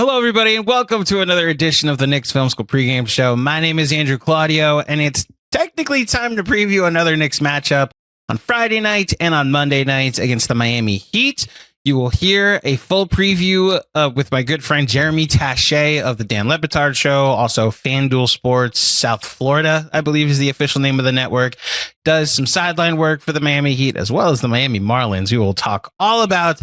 Hello, everybody, and welcome to another edition of the Knicks Film School Pregame Show. My name is Andrew Claudio, and it's technically time to preview another Knicks matchup on Friday night and on Monday night against the Miami Heat. You will hear a full preview with my good friend Jeremy Taché of the Dan Le Batard Show, also Fanduel Sports South Florida, I believe is the official name of the network, does some sideline work for the Miami Heat as well as the Miami Marlins. We will talk all about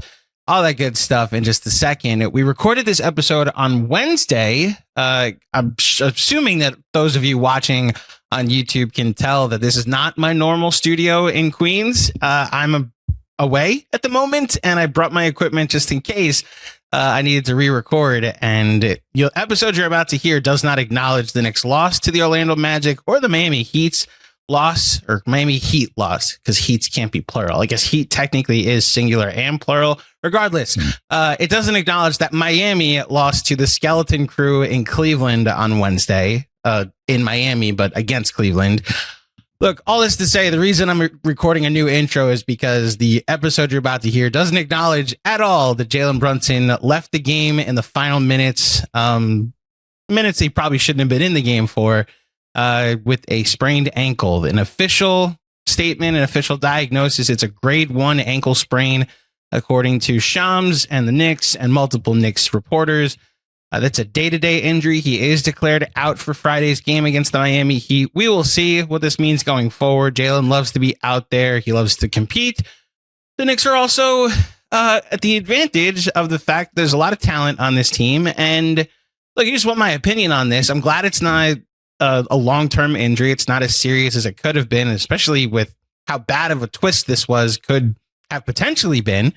all that good stuff in just a second. We recorded this episode on Wednesday. I'm assuming that those of you watching on YouTube can tell that this is not my normal studio in Queens. I'm away at the moment, and I brought my equipment just in case I needed to re-record. And the episode you're about to hear does not acknowledge the Knicks' loss to the Orlando Magic or the Miami Heat's loss, or Miami Heat loss, because Heats can't be plural. I guess Heat technically is singular and plural. Regardless, it doesn't acknowledge that Miami lost to the Skeleton Crew in Cleveland on Wednesday, in Miami, but against Cleveland. Look, all this to say, the reason I'm recording a new intro is because the episode you're about to hear doesn't acknowledge at all that Jalen Brunson left the game in the final minutes, minutes he probably shouldn't have been in the game for, with a sprained ankle. An official statement, an official diagnosis, it's a grade 1 ankle sprain, according to Shams and the Knicks and multiple Knicks reporters. That's a day-to-day injury. He is declared out for Friday's game against the Miami Heat. We will see what this means going forward. Jalen loves to be out there. He loves to compete. The Knicks are also at the advantage of the fact there's a lot of talent on this team. And look, you just want my opinion on this. I'm glad it's not a long-term injury. It's not as serious as it could have been, especially with how bad of a twist this could have potentially been.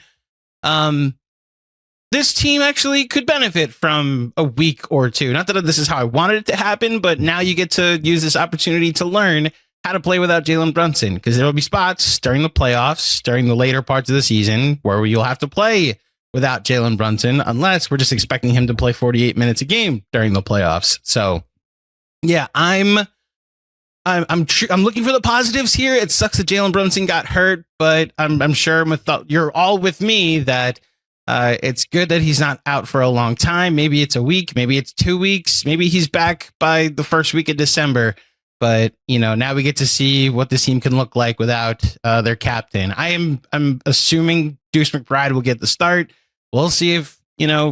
This team actually could benefit from a week or two. Not that this is how I wanted it to happen, but now you get to use this opportunity to learn how to play without Jalen Brunson, because there will be spots during the playoffs, during the later parts of the season, where you'll have to play without Jalen Brunson, unless we're just expecting him to play 48 minutes a game during the playoffs. So, yeah, I'm looking for the positives here. It sucks that Jalen Brunson got hurt, but I'm sure you're all with me that it's good that he's not out for a long time. Maybe it's a week, maybe it's 2 weeks, maybe he's back by the first week of December. But now we get to see what this team can look like without their captain. I'm assuming Deuce McBride will get the start. We'll see if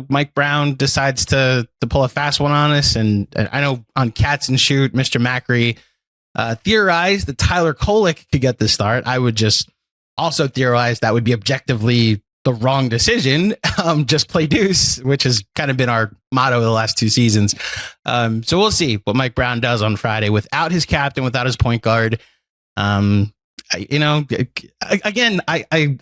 Mike Brown decides to pull a fast one on us. And I know on Cats and Shoot, Mr. Macri theorized that Tyler Kolek could get the start. I would just also theorize that would be objectively the wrong decision. Just play Deuce, which has kind of been our motto the last 2 seasons. So we'll see what Mike Brown does on Friday without his captain, without his point guard. Again, I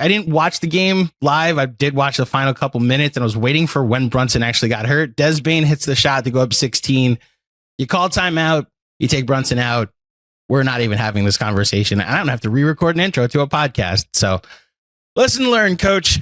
didn't watch the game live. I did watch the final couple minutes, and I was waiting for when Brunson actually got hurt. Des Bane hits the shot to go up 16. You call timeout, you take Brunson out. We're not even having this conversation. I don't have to re-record an intro to a podcast. So listen and learn, Coach.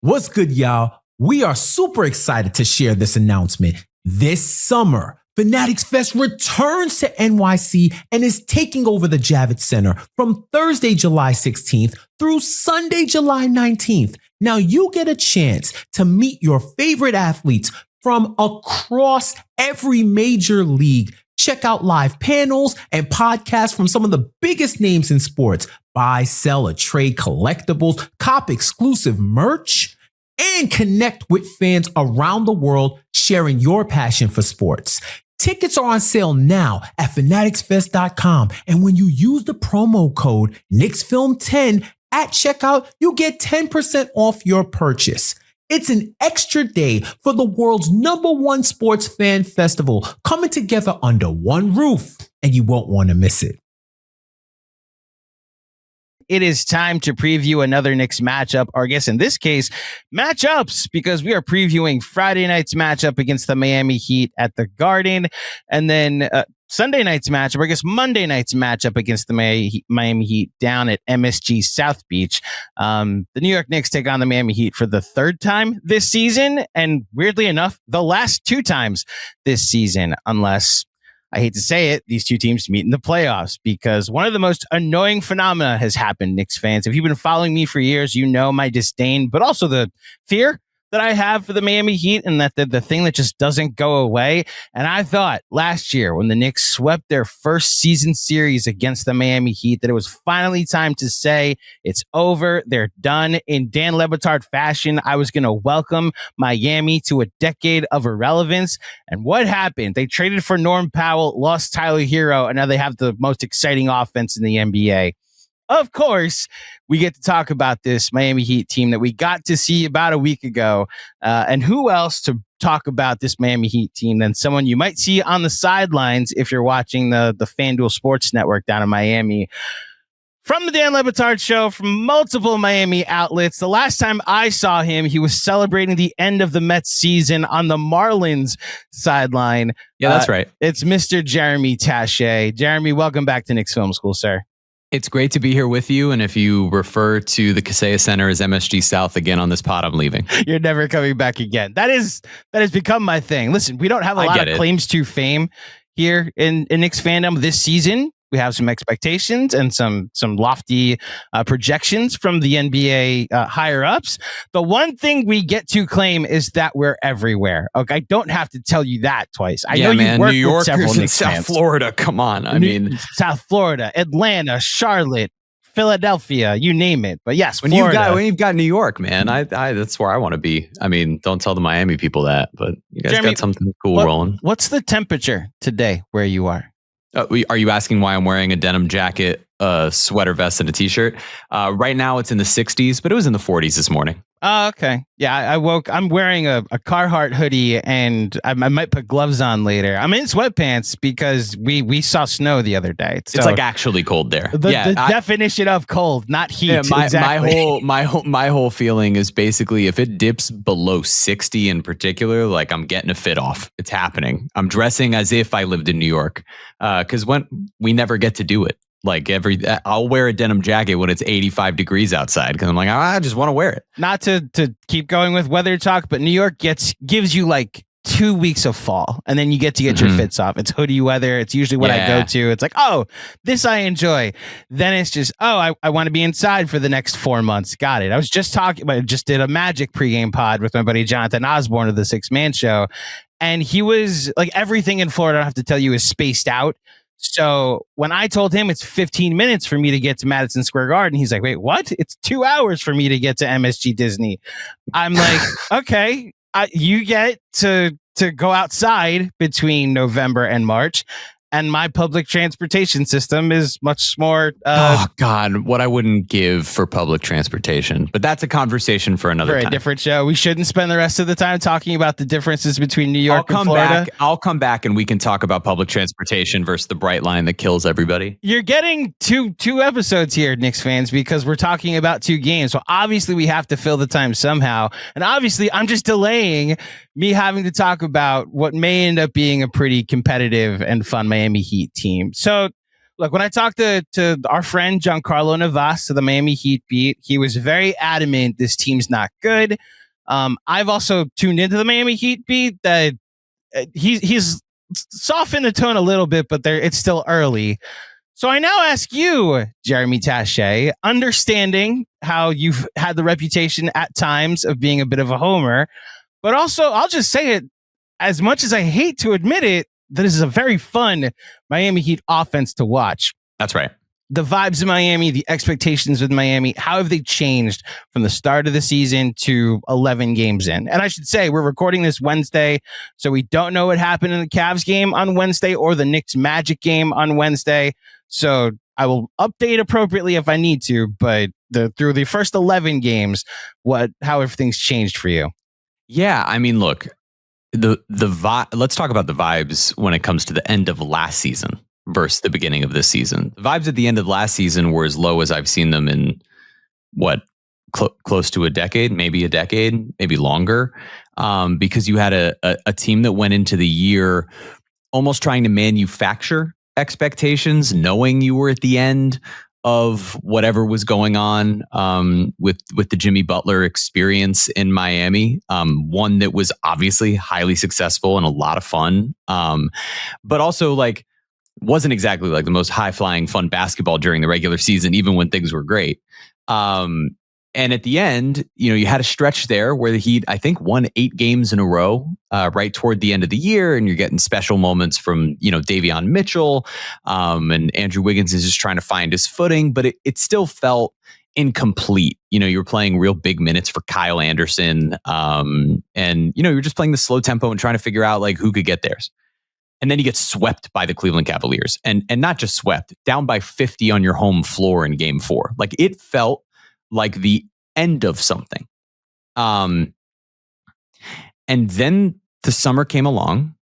What's good, y'all? We are super excited to share this announcement. This summer, Fanatics Fest returns to NYC and is taking over the Javits Center from Thursday, July 16th through Sunday, July 19th. Now you get a chance to meet your favorite athletes from across every major league. Check out live panels and podcasts from some of the biggest names in sports. Buy, sell, or trade collectibles, cop exclusive merch, and connect with fans around the world sharing your passion for sports. Tickets are on sale now at fanaticsfest.com. And when you use the promo code KnicksFilm10 at checkout, you get 10% off your purchase. It's an extra day for the world's #1 sports fan festival coming together under one roof, and you won't want to miss it. It is time to preview another Knicks matchup, or I guess in this case, matchups, because we are previewing Friday night's matchup against the Miami Heat at the Garden, and then Sunday night's matchup, or I guess Monday night's matchup against the Miami Heat down at MSG South Beach. The New York Knicks take on the Miami Heat for the 3rd time this season, and weirdly enough, the last 2 times this season, unless, I hate to say it, these 2 teams meet in the playoffs, because one of the most annoying phenomena has happened, Knicks fans. If you've been following me for years, you know my disdain, but also the fear that I have for the Miami Heat, and that the thing that just doesn't go away. And I thought last year when the Knicks swept their first season series against the Miami Heat that it was finally time to say it's over. They're done. In Dan Le Batard fashion, I was going to welcome Miami to a decade of irrelevance. And what happened? They traded for Norm Powell, lost Tyler Hero, and now they have the most exciting offense in the NBA. Of course, we get to talk about this Miami Heat team that we got to see about a week ago. And who else to talk about this Miami Heat team than someone you might see on the sidelines if you're watching the Fanduel Sports Network down in Miami. From the Dan Le Batard Show, from multiple Miami outlets, the last time I saw him, he was celebrating the end of the Mets season on the Marlins sideline. Yeah, that's right. It's Mr. Jeremy Taché. Jeremy, welcome back to Knicks Film School, sir. It's great to be here with you. And if you refer to the Kaseya Center as MSG South again on this pod, I'm leaving. You're never coming back again. That has become my thing. Listen, we don't have a lot of claims to fame here in Knicks fandom this season. We have some expectations and some lofty projections from the NBA higher ups. The one thing we get to claim is that we're everywhere. Okay, I don't have to tell you that twice. I know you work New York, with several Knicks South fans. Florida. Come on, I mean South Florida, Atlanta, Charlotte, Philadelphia, you name it. But yes, when you've got New York, man, I that's where I want to be. I mean, don't tell the Miami people that, but you guys got something cool rolling. What's the temperature today where you are? Are you asking why I'm wearing a denim jacket, a sweater vest, and a t-shirt? Right now it's in the 60s, but it was in the 40s this morning. Oh, okay. Yeah, I'm wearing a Carhartt hoodie, and I might put gloves on later. I'm in sweatpants because we saw snow the other day. So it's like actually cold there. The definition of cold, not heat. Yeah, exactly. my whole feeling is basically if it dips below 60 in particular, like I'm getting a fit off. It's happening. I'm dressing as if I lived in New York, because when we never get to do it. Like I'll wear a denim jacket when it's 85 degrees outside because I'm like, I just want to wear it. Not to keep going with weather talk, but New York gives you like 2 weeks of fall, and then you get to get your fits off. It's hoodie weather. It's usually what I go to. It's like, oh, this I enjoy. Then it's just, oh, I want to be inside for the next 4 months. Got it. I was just just did a Magic pregame pod with my buddy Jonathan Osborne of the 6 Man Show, and he was like, everything in Florida, I don't have to tell you, is spaced out. So when I told him it's 15 minutes for me to get to Madison Square Garden, he's like, wait, what? It's 2 hours for me to get to MSG Disney. I'm like, okay, you get to go outside between November and March. And my public transportation system is much more... oh, God, what I wouldn't give for public transportation. But that's a conversation for another time. For a different show. We shouldn't spend the rest of the time talking about the differences between New York and Florida. I'll come back and we can talk about public transportation versus the bright line that kills everybody. You're getting two episodes here, Knicks fans, because we're talking about 2 games. So obviously we have to fill the time somehow. And obviously I'm just delaying me having to talk about what may end up being a pretty competitive and fun Miami Heat team. So, look, when I talked to our friend Giancarlo Navas of the Miami Heat beat, he was very adamant this team's not good. I've also tuned into the Miami Heat beat that he's softened the tone a little bit, but it's still early. So I now ask you, Jeremy Taché, understanding how you've had the reputation at times of being a bit of a homer, but also, I'll just say it, as much as I hate to admit it, this is a very fun Miami Heat offense to watch. That's right. The vibes in Miami, the expectations with Miami, how have they changed from the start of the season to 11 games in? And I should say, we're recording this Wednesday, so we don't know what happened in the Cavs game on Wednesday or the Knicks Magic game on Wednesday. So I will update appropriately if I need to, but through the first 11 games, how have things changed for you? Yeah, I mean, look, let's talk about the vibes when it comes to the end of last season versus the beginning of this season. The vibes at the end of last season were as low as I've seen them in close to a decade, maybe longer, because you had a team that went into the year almost trying to manufacture expectations, knowing you were at the end of whatever was going on with the Jimmy Butler experience in Miami, one that was obviously highly successful and a lot of fun, but also like wasn't exactly like the most high flying fun basketball during the regular season, even when things were great. And And at the end, you had a stretch there where the Heat, I think, won 8 games in a row right toward the end of the year. And you're getting special moments from, Davion Mitchell, and Andrew Wiggins is just trying to find his footing. But it still felt incomplete. You were playing real big minutes for Kyle Anderson. And, you were just playing the slow tempo and trying to figure out like who could get theirs. And then you get swept by the Cleveland Cavaliers, and not just swept, down by 50 on your home floor in Game 4. Like, it felt like the end of something. And then the summer came along.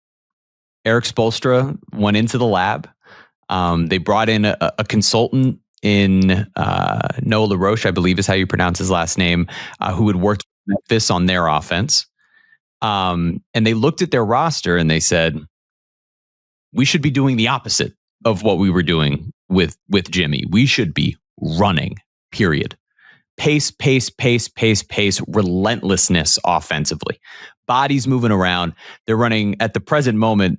Eric Spoelstra went into the lab. They brought in a consultant in Noah LaRoche, I believe is how you pronounce his last name, who had worked with Memphis on their offense. And they looked at their roster and they said, we should be doing the opposite of what we were doing with Jimmy. We should be running, period. Pace, relentlessness offensively. Bodies moving around. They're running at the present moment.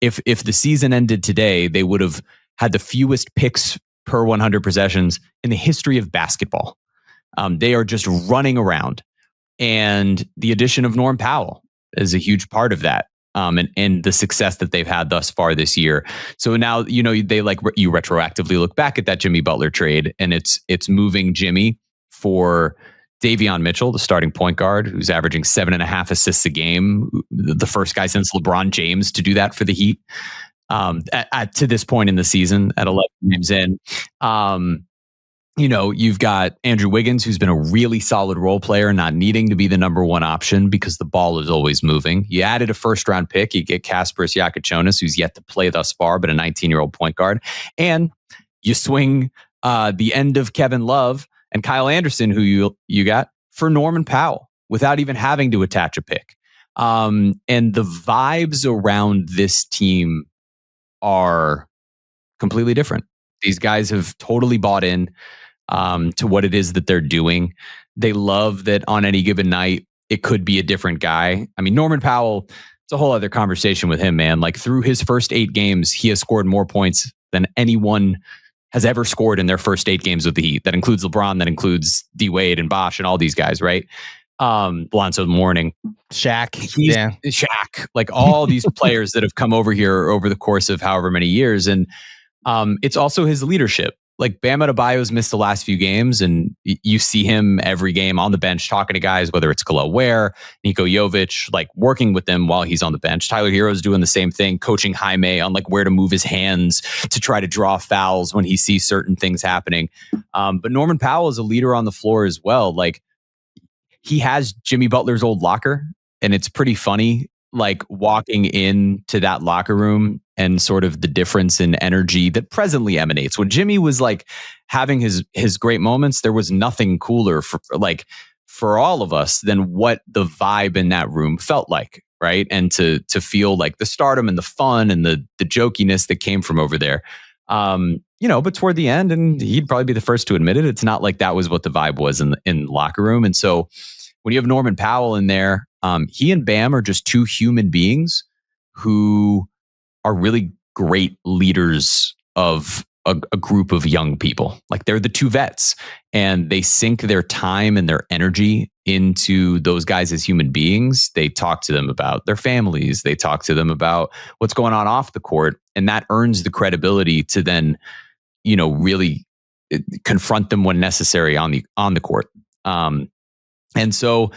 If the season ended today, they would have had the fewest picks per 100 possessions in the history of basketball. They are just running around. And the addition of Norm Powell is a huge part of that. And the success that they've had thus far this year. So now, they you retroactively look back at that Jimmy Butler trade, and it's moving Jimmy for Davion Mitchell, the starting point guard, who's averaging 7.5 assists a game, the first guy since LeBron James to do that for the Heat to this point in the season at 11 games in. You've got Andrew Wiggins, who's been a really solid role player, not needing to be the number one option because the ball is always moving. You added a first-round pick. You get Kasparas Jakučionis, who's yet to play thus far, but a 19-year-old point guard. And you swing the end of Kevin Love and Kyle Anderson, who you got, for Norman Powell without even having to attach a pick. And the vibes around this team are completely different. These guys have totally bought in to what it is that they're doing. They love that on any given night, it could be a different guy. I mean, Norman Powell, it's a whole other conversation with him, man. Like, through his first 8 games, he has scored more points than anyone has ever scored in their first 8 games with the Heat. That includes LeBron, that includes D Wade and Bosh and all these guys, right? Lonzo Mourning, Shaq, Shaq, like all these players that have come over here over the course of however many years. And it's also his leadership. Like, Bam Adebayo's missed the last few games, and you see him every game on the bench talking to guys, whether it's Galel Ware, Niko Jovic, like working with them while he's on the bench. Tyler Hero's doing the same thing, coaching Jaime on like where to move his hands to try to draw fouls when he sees certain things happening. But Norman Powell is a leader on the floor as well. Like, he has Jimmy Butler's old locker, and it's pretty funny, like walking into that locker room and sort of the difference in energy that presently emanates. When Jimmy was like having his great moments, there was nothing cooler for all of us than what the vibe in that room felt like, right? And to feel like the stardom and the fun and the jokiness that came from over there. But toward the end, and he'd probably be the first to admit it, it's not like that was what the vibe was in the locker room. And so when you have Norman Powell in there, he and Bam are just 2 human beings who are really great leaders of a group of young people. Like, they're the 2 vets, and they sink their time and their energy into those guys as human beings. They talk to them about their families. They talk to them about what's going on off the court, and that earns the credibility to then, really confront them when necessary on the court. And so,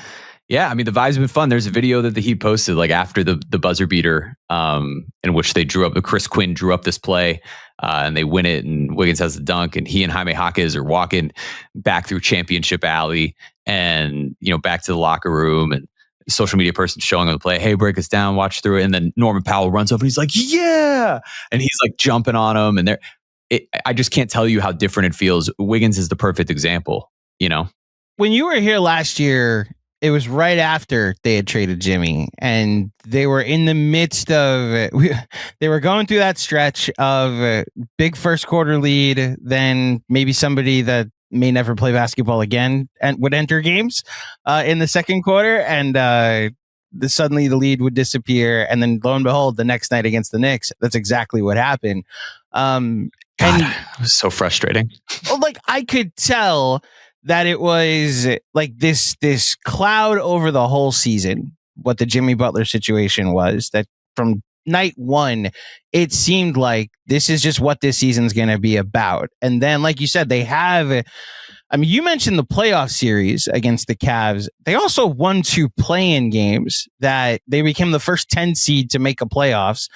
yeah, I mean, the vibes have been fun. There's a video that the Heat posted like after the buzzer beater, in which they Chris Quinn drew up this play, and they win it, and Wiggins has the dunk, and he and Jaime Jaquez are walking back through Championship Alley and, back to the locker room, and the social media person showing them the play, hey, break us down, watch through it. And then Norman Powell runs up and he's like, yeah. And he's like jumping on him. And I just can't tell you how different it feels. Wiggins is the perfect example, When you were here last year, it was right after they had traded Jimmy, and they were in the midst of they were going through that stretch of big first quarter lead, then maybe somebody that may never play basketball again and would enter games in the second quarter, and suddenly the lead would disappear, and then lo and behold, the next night against the Knicks, that's exactly what happened. God, it was so frustrating. Like, I could tell that it was like this cloud over the whole season, what the Jimmy Butler situation was, that from night one, it seemed like this is just what this season's going to be about. And then, like you said, they have, I mean, you mentioned the playoff series against the Cavs. They also won 2 play-in games that they became the first 10 seed to make a playoffs.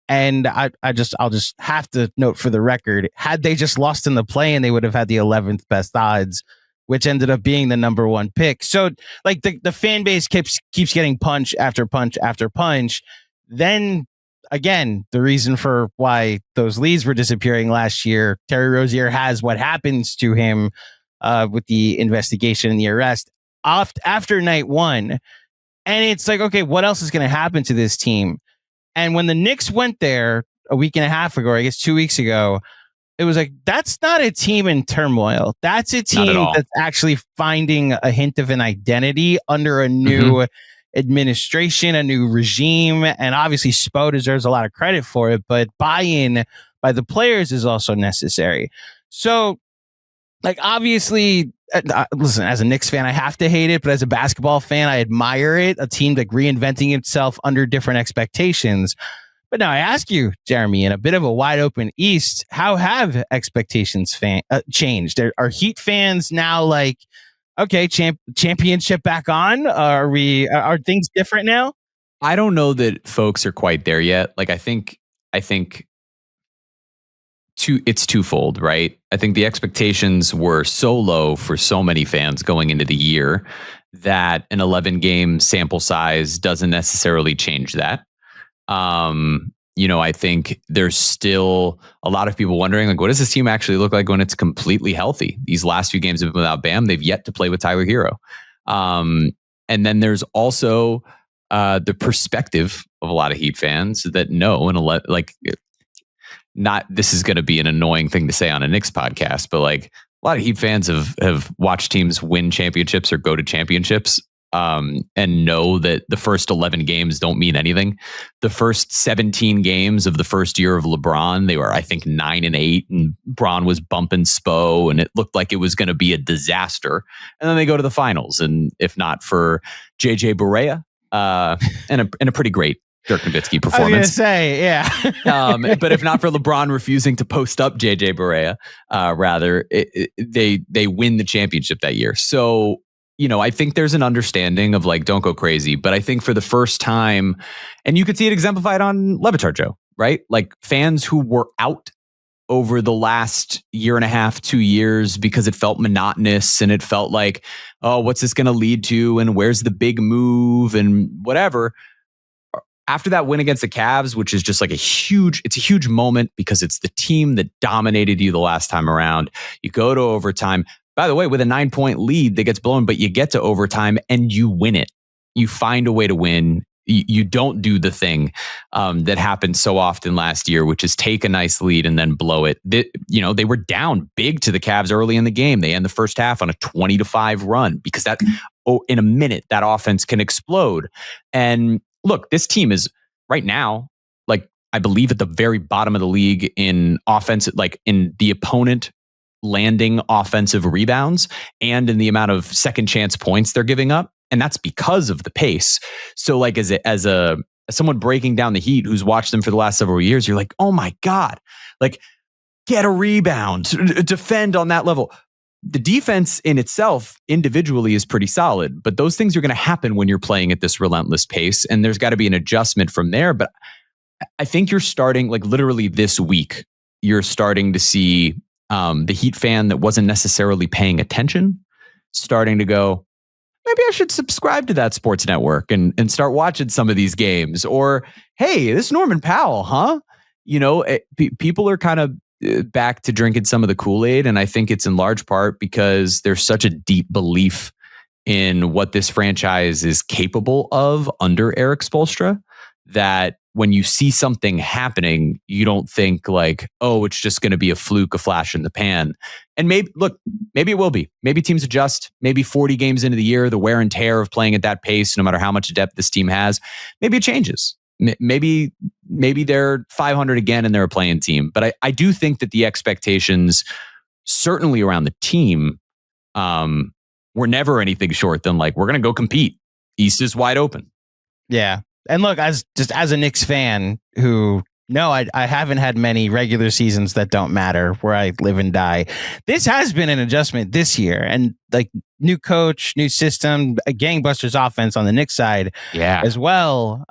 And I'll just have to note for the record, had they just lost in the play-in, they would have had the 11th best odds, which ended up being the number 1 pick. So like the fan base keeps getting punch after punch after punch. Then again, the reason for why those leads were disappearing last year, Terry Rozier has what happens to him with the investigation and the arrest after night 1. And it's like, okay, what else is going to happen to this team? And when the Knicks went there a week and a half ago, or I guess 2 weeks ago, it was like, that's not a team in turmoil. That's a team that's actually finding a hint of an identity under a new administration, a new regime. And obviously Spo deserves a lot of credit for it, but buy-in by the players is also necessary. So like, obviously, listen, as a Knicks fan, I have to hate it, but as a basketball fan, I admire it. A team like reinventing itself under different expectations. But now I ask you, Jeremy, in a bit of a wide open East, how have expectations changed? Are Heat fans now like, okay, championship back on? Are things different now? I don't know that folks are quite there yet. Like, I think it's twofold, right? I think the expectations were so low for so many fans going into the year that an 11-game sample size doesn't necessarily change that. I think there's still a lot of people wondering, like, what does this team actually look like when it's completely healthy? These last few games have been without Bam. They've yet to play with Tyler Hero. And then there's also the perspective of a lot of Heat fans that know, and not this is going to be an annoying thing to say on a Knicks podcast, but like a lot of Heat fans have watched teams win championships or go to championships and know that the first 11 games don't mean anything. The first 17 games of the first year of LeBron, they were, I think, 9-8, and Bron was bumping Spo, and it looked like it was going to be a disaster. And then they go to the finals, and if not for JJ Barea and a pretty great Dirk Nowitzki performance. I was going to say, yeah. But if not for LeBron refusing to post up JJ Barea, they win the championship that year. So, I think there's an understanding of like, don't go crazy. But I think for the first time, and you could see it exemplified on Le Batard Show, right? Like fans who were out over the last year and a half, 2 years, because it felt monotonous and it felt like, oh, what's this going to lead to? And where's the big move and whatever. After that win against the Cavs, which is just like it's a huge moment because it's the team that dominated you the last time around. You go to overtime, by the way, with a 9-point lead that gets blown, but you get to overtime and you win it. You find a way to win. You don't do the thing that happened so often last year, which is take a nice lead and then blow it. They were down big to the Cavs early in the game. They end the first half on a 20-5 run because in a minute, that offense can explode. And look, this team is right now, like, I believe at the very bottom of the league in offense, like in the opponent landing offensive rebounds and in the amount of second chance points they're giving up. And that's because of the pace. So like as someone breaking down the Heat who's watched them for the last several years, you're like, oh my God, like get a rebound, defend on that level. The defense in itself individually is pretty solid, but those things are going to happen when you're playing at this relentless pace. And there's got to be an adjustment from there. But I think you're starting, like literally this week, you're starting to see the Heat fan that wasn't necessarily paying attention starting to go, maybe I should subscribe to that sports network and start watching some of these games. Or, hey, this Norman Powell, huh? People are kind of back to drinking some of the Kool-Aid. And I think it's in large part because there's such a deep belief in what this franchise is capable of under Eric Spoelstra that when you see something happening, you don't think like, oh, it's just going to be a fluke, a flash in the pan. And maybe it will be. Maybe teams adjust. Maybe 40 games into the year, the wear and tear of playing at that pace, no matter how much depth this team has, maybe it changes. Maybe they're 500 again and they're a playing team. But I do think that the expectations, certainly around the team, we're never anything short than like, we're going to go compete. East is wide open. Yeah. And look, as a Knicks fan who, no, I haven't had many regular seasons that don't matter where I live and die. This has been an adjustment this year, and like new coach, new system, a gangbusters offense on the Knicks side as well,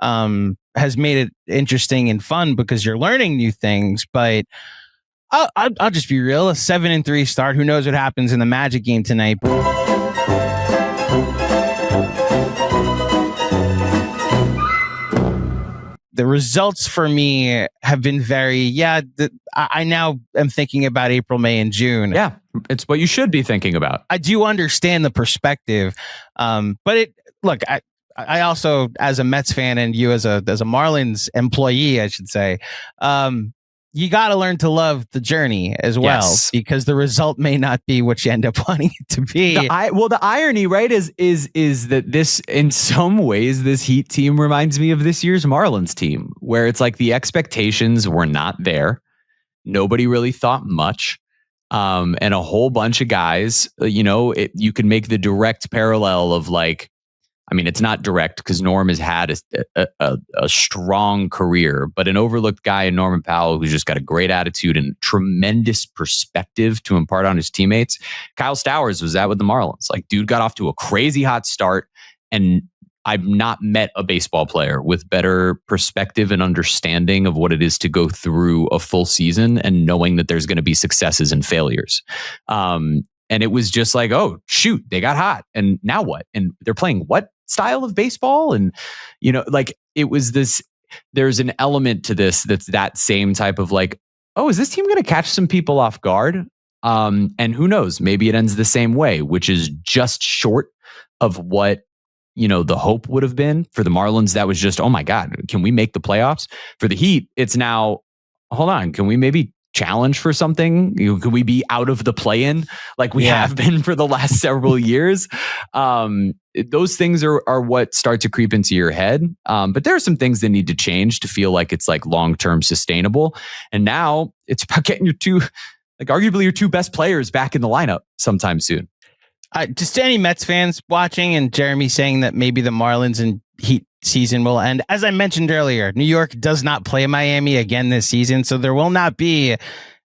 has made it interesting and fun because you're learning new things. But I'll just be real, a 7-3 start. Who knows what happens in the Magic game tonight? The results for me have been I now am thinking about April, May, and June. Yeah, it's what you should be thinking about. I do understand the perspective. But I also, as a Mets fan and you as a Marlins employee, I should say, you got to learn to love the journey as well, because the result may not be what you end up wanting it to be. The irony, right, is that this, in some ways, this Heat team reminds me of this year's Marlins team, where it's like the expectations were not there. Nobody really thought much. And a whole bunch of guys, you can make the direct parallel of like, I mean, it's not direct because Norm has had a strong career, but an overlooked guy in Norman Powell who's just got a great attitude and tremendous perspective to impart on his teammates. Kyle Stowers was that with the Marlins. Like, dude got off to a crazy hot start, and I've not met a baseball player with better perspective and understanding of what it is to go through a full season and knowing that there's going to be successes and failures. And it was just like, oh, shoot, they got hot. And now what? And they're playing what style of baseball? And, like it was this, there's an element to this that's that same type of like, oh, is this team going to catch some people off guard? And who knows, maybe it ends the same way, which is just short of what, the hope would have been. For the Marlins, that was just, oh my God, can we make the playoffs? For the Heat, it's now, hold on, can we maybe challenge for something? Could we be out of the play-in like we have been for the last several years? Those things are what start to creep into your head. But there are some things that need to change to feel like it's like long-term sustainable. And now it's about getting arguably your two best players back in the lineup sometime soon. Just any Mets fans watching, and Jeremy saying that maybe the Marlins and Heat season will end. As I mentioned earlier, New York does not play Miami again this season, so there will not be,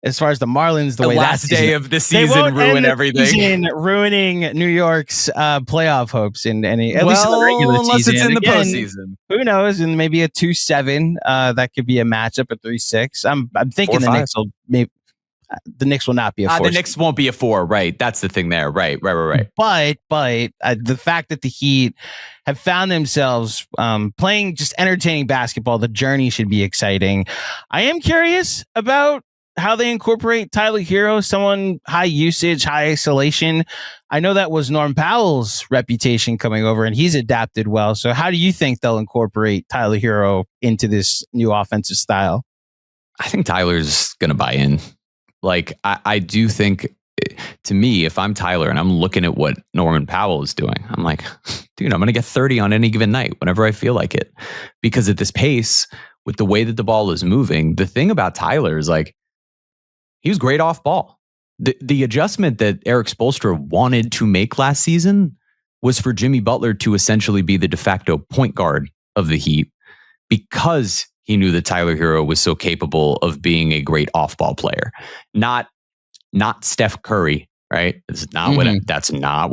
as far as the Marlins, the way last day of the season ruin everything, ruining New York's playoff hopes in any, at least in the regular unless season. It's in again, the postseason. Who knows? And maybe a 2-7 that could be a matchup at 3-6. I'm thinking the Knicks will maybe. The Knicks will not be a 4. The Knicks won't be a 4, right? That's the thing there, right. But the fact that the Heat have found themselves playing just entertaining basketball, the journey should be exciting. I am curious about how they incorporate Tyler Hero, someone high usage, high isolation. I know that was Norm Powell's reputation coming over, and he's adapted well. So how do you think they'll incorporate Tyler Hero into this new offensive style? I think Tyler's going to buy in. Like, I do think, to me, if I'm Tyler and I'm looking at what Norman Powell is doing, I'm like, dude, I'm going to get 30 on any given night whenever I feel like it. Because at this pace, with the way that the ball is moving, the thing about Tyler is like, he was great off ball. The adjustment that Eric Spoelstra wanted to make last season was for Jimmy Butler to essentially be the de facto point guard of the Heat, because he knew that Tyler Hero was so capable of being a great off-ball player. Not Steph Curry, right? That's not what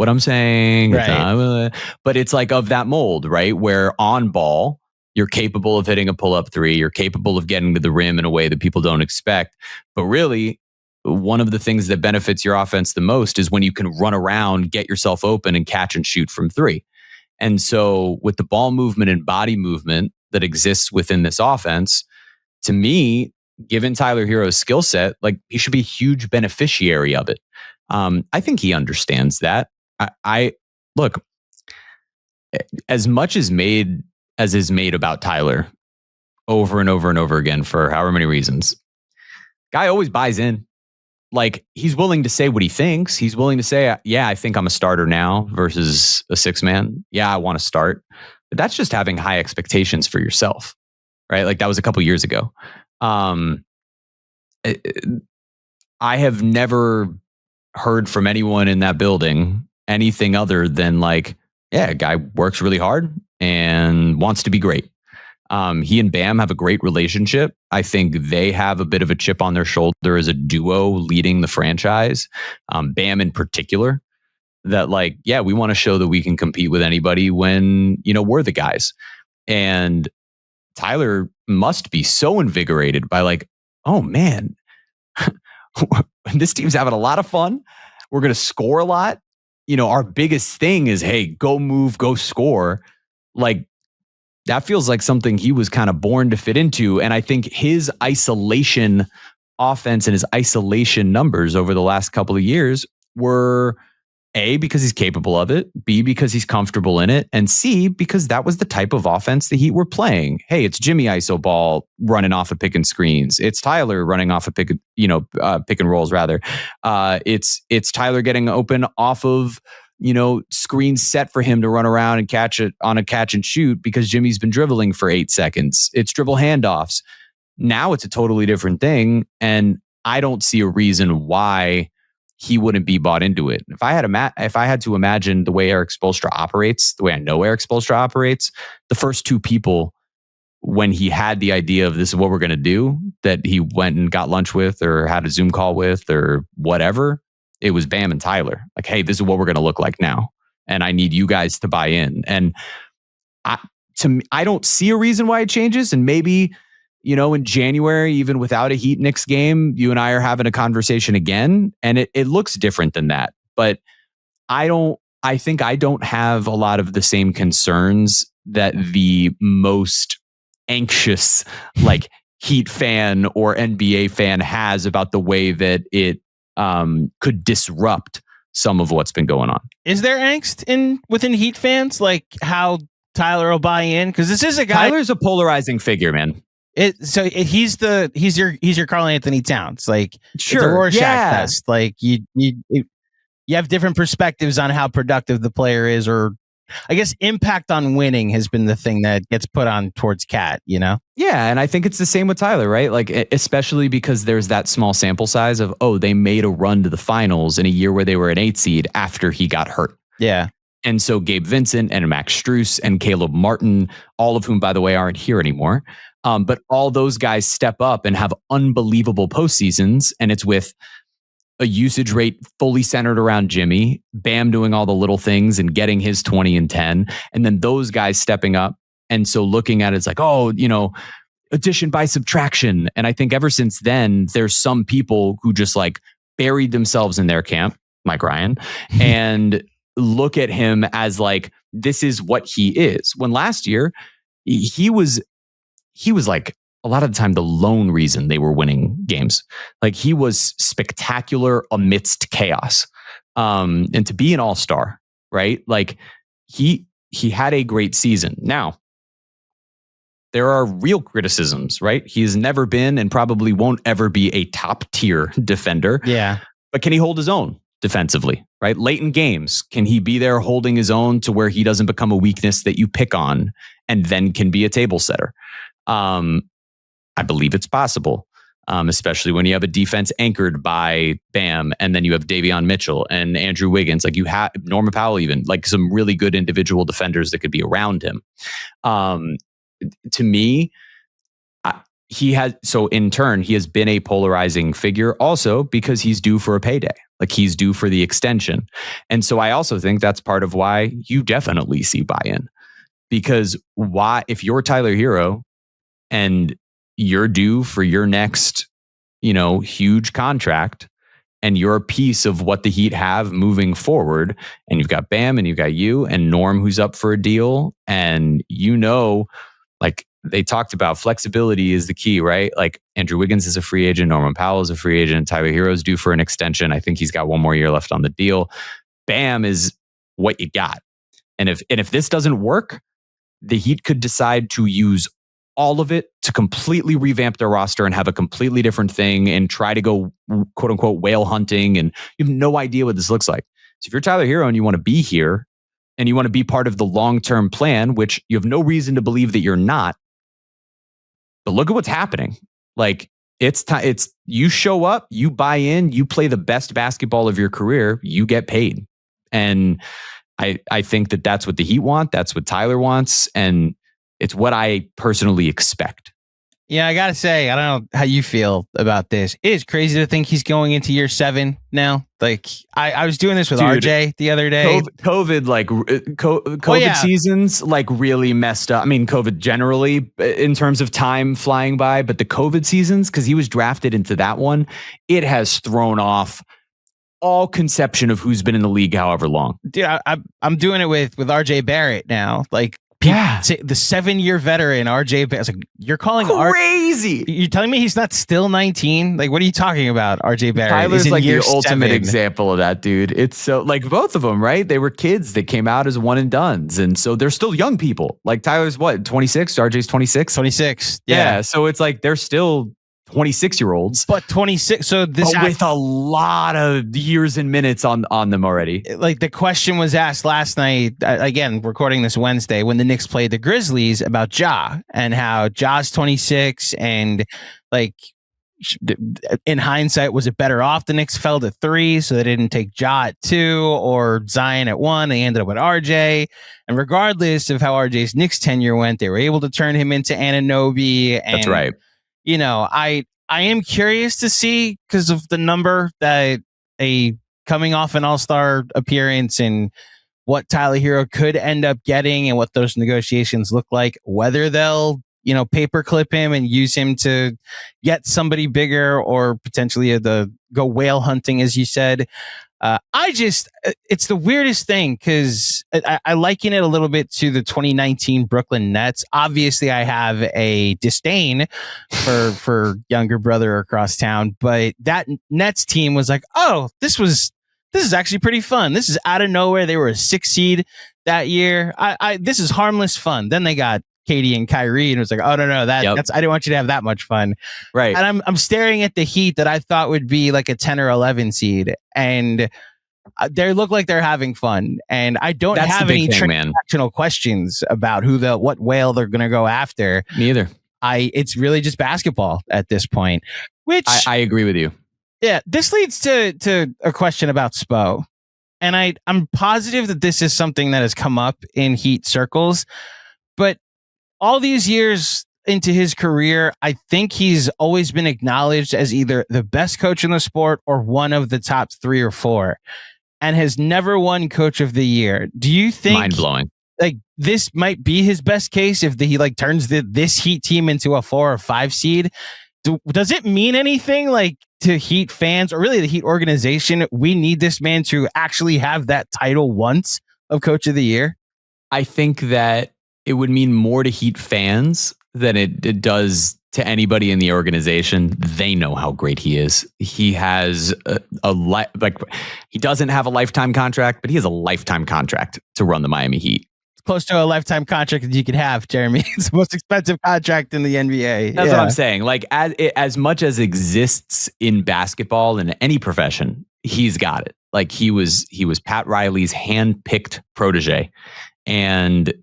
I'm saying. Right. But it's like of that mold, right? Where on ball, you're capable of hitting a pull-up 3. You're capable of getting to the rim in a way that people don't expect. But really, one of the things that benefits your offense the most is when you can run around, get yourself open, and catch and shoot from 3. And so with the ball movement and body movement that exists within this offense, to me, given Tyler Hero's skill set, like, he should be a huge beneficiary of it. I think he understands that. I look, as much as is made about Tyler over and over and over again for however many reasons, guy always buys in. Like, he's willing to say what he thinks. He's willing to say, yeah, I think I'm a starter now versus a 6-man. Yeah, I want to start. But that's just having high expectations for yourself, right? Like, that was a couple years ago. I have never heard from anyone in that building anything other than like, yeah, a guy works really hard and wants to be great. He and Bam have a great relationship. I think they have a bit of a chip on their shoulder as a duo leading the franchise. Bam in particular, that like, yeah, we want to show that we can compete with anybody when, we're the guys. And Tyler must be so invigorated by like, oh man, this team's having a lot of fun. We're going to score a lot. Our biggest thing is, hey, go move, go score. Like, that feels like something he was kind of born to fit into. And I think his isolation offense and his isolation numbers over the last couple of years were A, because he's capable of it, B, because he's comfortable in it, and C, because that was the type of offense the Heat were playing. Hey, it's Jimmy iso ball running off of pick and screens. It's Tyler running off of pick and rolls rather. It's Tyler getting open off of screens set for him to run around and catch it on a catch and shoot because Jimmy's been dribbling for 8 seconds. It's dribble handoffs. Now it's a totally different thing, and I don't see a reason why he wouldn't be bought into it. If I had to imagine the way Eric Spoelstra operates, the way I know Eric Spoelstra operates, the first two people when he had the idea of this is what we're going to do, that he went and got lunch with or had a Zoom call with or whatever, it was Bam and Tyler. Like, hey, this is what we're going to look like now. And I need you guys to buy in. And I don't see a reason why it changes. And maybe, in January, even without a Heat Knicks game, you and I are having a conversation again. And it looks different than that. But I think I don't have a lot of the same concerns that the most anxious, like, Heat fan or NBA fan has about the way that it could disrupt some of what's been going on. Is there angst within Heat fans, like how Tyler will buy in? Because this is a guy. Tyler's a polarizing figure, man. He's your Karl-Anthony Towns. Like, sure, it's a Rorschach test. Like you have different perspectives on how productive the player is, or I guess impact on winning has been the thing that gets put on towards Cat, Yeah, and I think it's the same with Tyler, right? Like, especially because there's that small sample size of, they made a run to the finals in a year where they were an 8 seed after he got hurt. Yeah. And so Gabe Vincent and Max Strus and Caleb Martin, all of whom, by the way, aren't here anymore. But all those guys step up and have unbelievable postseasons, and it's with a usage rate fully centered around Jimmy, Bam doing all the little things and getting his 20 and 10, and then those guys stepping up. And so looking at it's like, addition by subtraction. And I think ever since then, there's some people who just like buried themselves in their camp, Mike Ryan, and look at him as like, this is what he is. When last year, he was like, a lot of the time, the lone reason they were winning games. Like, he was spectacular amidst chaos. And to be an all-star, right? Like, he had a great season. Now, there are real criticisms, right? He's never been and probably won't ever be a top-tier defender. Yeah. But can he hold his own defensively, right? Late in games, can he be there holding his own to where he doesn't become a weakness that you pick on and then can be a table setter? I believe it's possible, especially when you have a defense anchored by Bam, and then you have Davion Mitchell and Andrew Wiggins. Like, you have Norman Powell, even like some really good individual defenders that could be around him. To me, in turn, he has been a polarizing figure also because he's due for a payday. Like, he's due for the extension. And so I also think that's part of why you definitely see buy-in, because if you're Tyler Hero and you're due for your next, huge contract, and you're a piece of what the Heat have moving forward, and you've got Bam and you've got you and Norm, who's up for a deal, and like they talked about, flexibility is the key, right? Like, Andrew Wiggins is a free agent, Norman Powell is a free agent, Tyler Hero's due for an extension. I think he's got one more year left on the deal. Bam is what you got. And if this doesn't work, the Heat could decide to use all of it to completely revamp their roster and have a completely different thing and try to go, quote unquote, whale hunting. And you have no idea what this looks like. So if you're Tyler Hero and you want to be here and you want to be part of the long-term plan, which you have no reason to believe that you're not, but look at what's happening. Like, It's time. It's you show up, you buy in, you play the best basketball of your career, you get paid. And I think that that's what the Heat want. That's what Tyler wants. And it's what I personally expect. Yeah, I got to say, I don't know how you feel about this. It is crazy to think he's going into year 7 now. Like, I was doing this with RJ the other day. COVID seasons, like, really messed up. I mean, COVID generally in terms of time flying by, but the COVID seasons, because he was drafted into that one, it has thrown off all conception of who's been in the league however long. Dude, I'm doing it with RJ Barrett now. Like, the 7-year veteran RJ Barrett. Like, you're calling crazy. You're telling me he's not still 19? Like, what are you talking about? RJ Barrett. Tyler's like the ultimate example of that, dude. It's so, like, both of them, right? They were kids that came out as one and dones, and so they're still young people. Like, Tyler's what, 26? RJ's 26. 26. Yeah. So it's like they're still 26-year-olds, but 26. So this with a lot of years and minutes on them already. Like, the question was asked last night, again, recording this Wednesday, when the Knicks played the Grizzlies, about Ja and how Ja's 26, and like, in hindsight, was it better off the Knicks fell to 3, so they didn't take Ja at 2 or Zion at 1? They ended up with RJ, and regardless of how RJ's Knicks tenure went, they were able to turn him into Anunoby. And, that's right. You know, I am curious to see, because of the number that coming off an All-Star appearance and what Tyler Hero could end up getting and what those negotiations look like, whether they'll, paperclip him and use him to get somebody bigger or potentially go whale hunting, as you said. It's the weirdest thing, because I liken it a little bit to the 2019 Brooklyn Nets. Obviously, I have a disdain for younger brother across town, but that Nets team was like, oh, this is actually pretty fun. This is out of nowhere. They were a 6 seed that year. This is harmless fun. Then they got Katie and Kyrie, and it was like, oh no, that's I didn't want you to have that much fun, right? And I'm staring at the Heat that I thought would be like a 10 or 11 seed, and they look like they're having fun. And I don't have any transactional questions about what whale they're going to go after. Me either. It's really just basketball at this point. Which I agree with you. Yeah, this leads to a question about Spo, and I'm positive that this is something that has come up in Heat circles, but all these years into his career, I think he's always been acknowledged as either the best coach in the sport or one of the top 3 or 4, and has never won Coach of the Year. Do you think, mind blowing, like, this might be his best case if he turns this Heat team into a 4 or 5 seed? Does it mean anything, like, to Heat fans or really the Heat organization? We need this man to actually have that title once of Coach of the Year. I think that it would mean more to Heat fans than it does to anybody in the organization. They know how great he is. He has he doesn't have a lifetime contract, but he has a lifetime contract to run the Miami Heat. It's close to a lifetime contract that you could have, Jeremy. It's the most expensive contract in the NBA. That's what I'm saying. Like, as much as exists in basketball in any profession, he's got it. Like, he was Pat Riley's hand-picked protege, and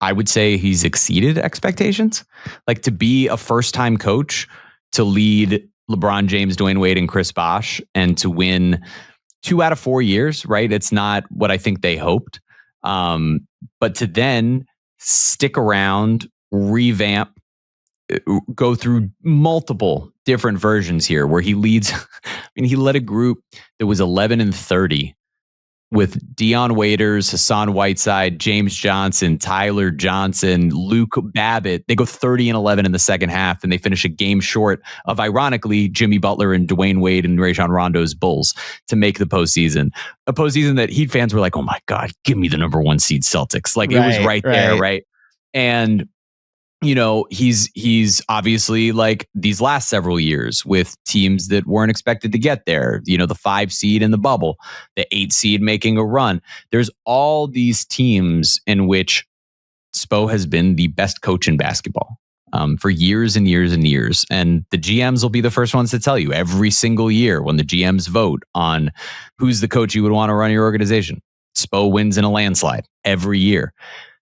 I would say he's exceeded expectations. Like, to be a first-time coach, to lead LeBron James, Dwayne Wade, and Chris Bosh, and to win 2 out of 4 years, right? It's not what I think they hoped. But to then stick around, revamp, go through multiple different versions here where he leads. I mean, he led a group that was 11-30. With Dion Waiters, Hassan Whiteside, James Johnson, Tyler Johnson, Luke Babbitt. They go 30-11 in the second half, and they finish a game short of, ironically, Jimmy Butler and Dwayne Wade and Rajon Rondo's Bulls to make the postseason. A postseason that Heat fans were like, oh my God, give me the number 1 seed Celtics. Like, it was right there, right? And he's obviously, like, these last several years with teams that weren't expected to get there, the 5 seed in the bubble, the 8 seed making a run. There's all these teams in which Spo has been the best coach in basketball for years and years and years. And the GMs will be the first ones to tell you every single year when the GMs vote on who's the coach you would want to run your organization. Spo wins in a landslide every year.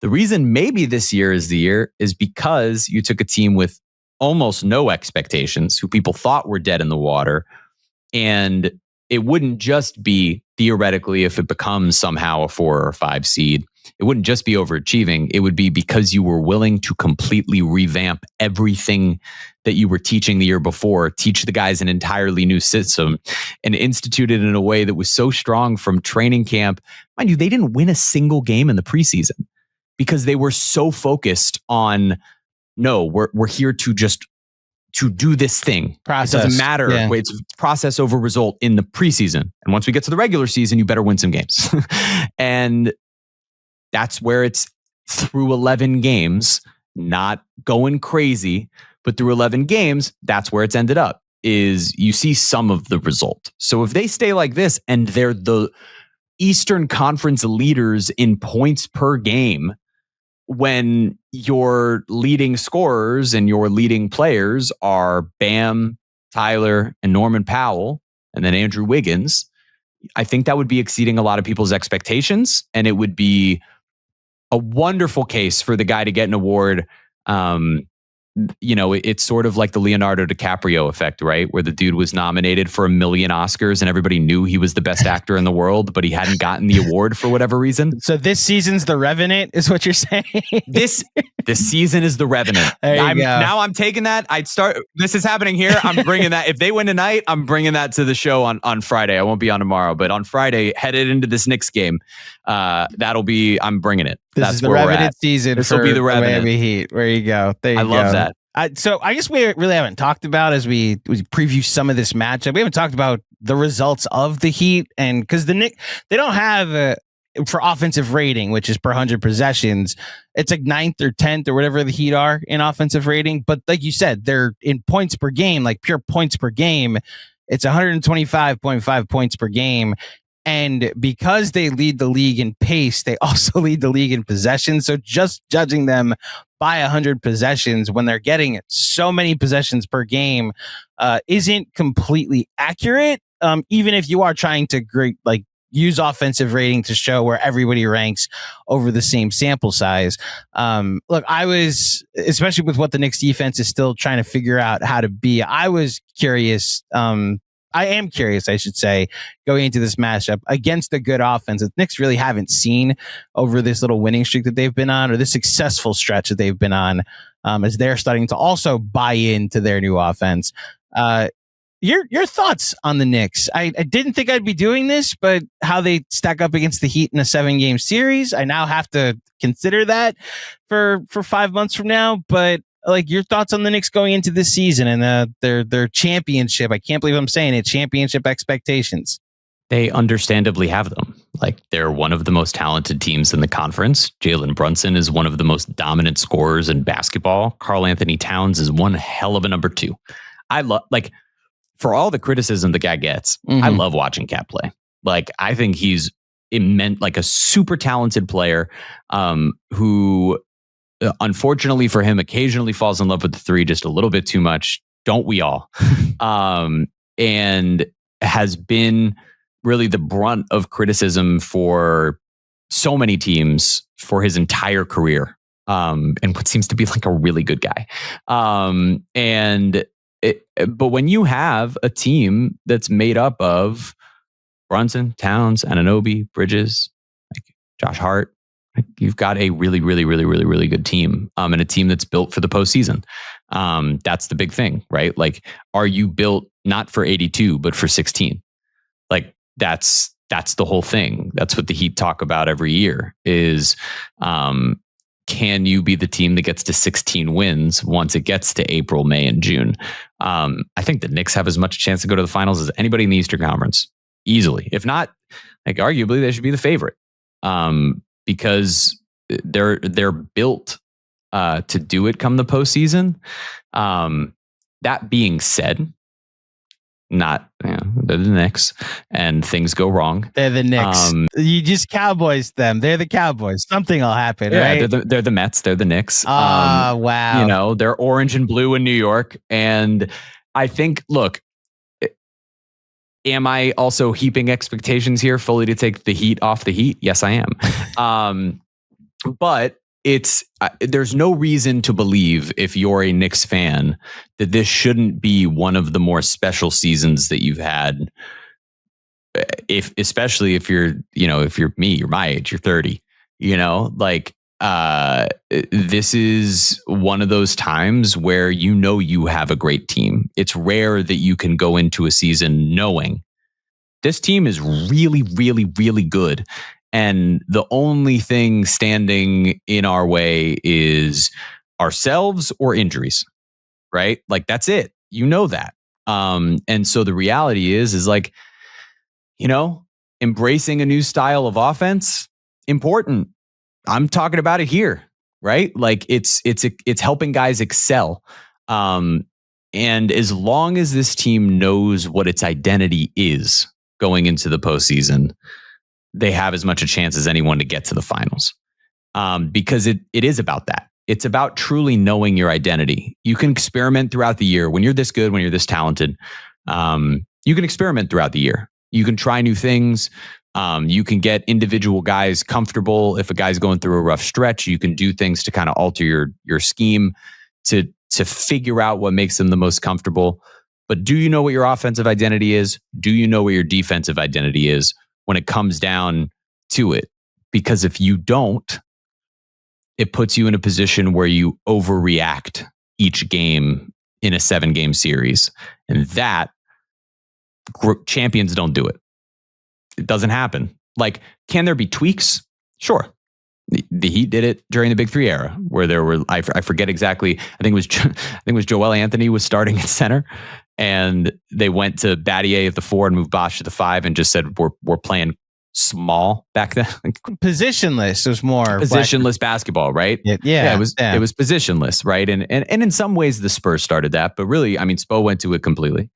The reason maybe this year is the year is because you took a team with almost no expectations, who people thought were dead in the water. And it wouldn't just be theoretically, if it becomes somehow a 4 or 5 seed, it wouldn't just be overachieving. It would be because you were willing to completely revamp everything that you were teaching the year before, teach the guys an entirely new system, and institute it in a way that was so strong from training camp. Mind you, they didn't win a single game in the preseason because they were so focused on, no, we're here to just to do this thing. Process. It doesn't matter. Yeah. It's process over result in the preseason. And once we get to the regular season, you better win some games. And that's where it's through 11 games, not going crazy, but through 11 games, that's where it's ended up, is you see some of the result. So if they stay like this and they're the Eastern Conference leaders in points per game, when your leading scorers and your leading players are Bam, Tyler, and Norman Powell, and then Andrew Wiggins, I think that would be exceeding a lot of people's expectations. And it would be a wonderful case for the guy to get an award. It's sort of like the Leonardo DiCaprio effect, right? Where the dude was nominated for 1 million Oscars and everybody knew he was the best actor in the world, but he hadn't gotten the award for whatever reason. So this season's The Revenant is what you're saying? This season is The Revenant. Now I'm taking that. This is happening here. I'm bringing that. If they win tonight, I'm bringing that to the show on Friday. I won't be on tomorrow, but on Friday, headed into this Knicks game, I'm bringing it. This is the Revenant season. This will be the Revenant. Miami Heat. There you go. I love that. So I guess we really haven't talked about, as we preview some of this matchup, we haven't talked about the results of the Heat, and because the Knicks, they don't have for offensive rating, which is per 100 possessions, it's like 9th or 10th or whatever the Heat are in offensive rating. But like you said, they're in points per game, like pure points per game. It's 125.5 points per game. And because they lead the league in pace, they also lead the league in possessions. So just judging them by 100 possessions when they're getting so many possessions per game isn't completely accurate. Even if you are trying to use offensive rating to show where everybody ranks over the same sample size. Look, I was, especially with what the Knicks defense is still trying to figure out how to be, I was curious. I am curious, I should say, going into this matchup against a good offense that Knicks really haven't seen over this little winning streak that they've been on, or this successful stretch that they've been on, as they're starting to also buy into their new offense. Your thoughts on the Knicks? I didn't think I'd be doing this, but how they stack up against the Heat in a 7-game series, I now have to consider that for 5 months from now. But like, your thoughts on the Knicks going into this season and their championship? I can't believe I'm saying it. Championship expectations. They understandably have them. Like, they're one of the most talented teams in the conference. Jalen Brunson is one of the most dominant scorers in basketball. Karl-Anthony Towns is one hell of a number 2. I love, like, for all the criticism the guy gets, I love watching Cat play. Like, I think he's like a super talented player who, unfortunately for him, occasionally falls in love with the 3 just a little bit too much. Don't we all? And has been really the brunt of criticism for so many teams for his entire career. And what seems to be like a really good guy. But when you have a team that's made up of Brunson, Towns, Anunoby, Bridges, like Josh Hart, like, you've got a really, really, really, really, really good team, and a team that's built for the postseason. That's the big thing, right? Like, are you built not for 82, but for 16? Like, that's the whole thing. That's what the Heat talk about every year is, can you be the team that gets to 16 wins once it gets to April, May, and June? I think the Knicks have as much chance to go to the finals as anybody in the Eastern Conference, easily. If not, like, arguably they should be the favorite, because they're built to do it come the postseason. That being said, they're the Knicks, and things go wrong. They're the Knicks. You just Cowboys them. They're the Cowboys. Something will happen, right? They're the Mets. They're the Knicks. Wow. They're orange and blue in New York. And I think, look, am I also heaping expectations here fully to take the Heat off the Heat? Yes, I am. But there's no reason to believe, if you're a Knicks fan, that this shouldn't be one of the more special seasons that you've had. Especially if you're me, you're my age, you're 30, this is one of those times where you have a great team. It's rare that you can go into a season knowing this team is really, really, really good. And the only thing standing in our way is ourselves or injuries, right? Like, that's it. That. And so the reality is like, embracing a new style of offense, important. I'm talking about it here, right? Like, it's helping guys excel. And as long as this team knows what its identity is going into the postseason, they have as much a chance as anyone to get to the finals. Because it is about that. It's about truly knowing your identity. You can experiment throughout the year. When you're this good, when you're this talented, you can experiment throughout the year. You can try new things. You can get individual guys comfortable. If a guy's going through a rough stretch, you can do things to kind of alter your scheme to figure out what makes them the most comfortable. But do you know what your offensive identity is? Do you know what your defensive identity is when it comes down to it? Because if you don't, it puts you in a position where you overreact each game in a 7-game series. And that, champions don't do it. It doesn't happen. Like, can there be tweaks? Sure. The Heat did it during the Big Three era, where there were, I forget exactly, I think it was Joel Anthony was starting at center, and they went to Battier at the 4 and moved Bosh to the 5 and just said, we're playing small back then. Positionless was more positionless basketball, right? Yeah, it was positionless, right? And in some ways the Spurs started that, but really, I mean, Spo went to it completely.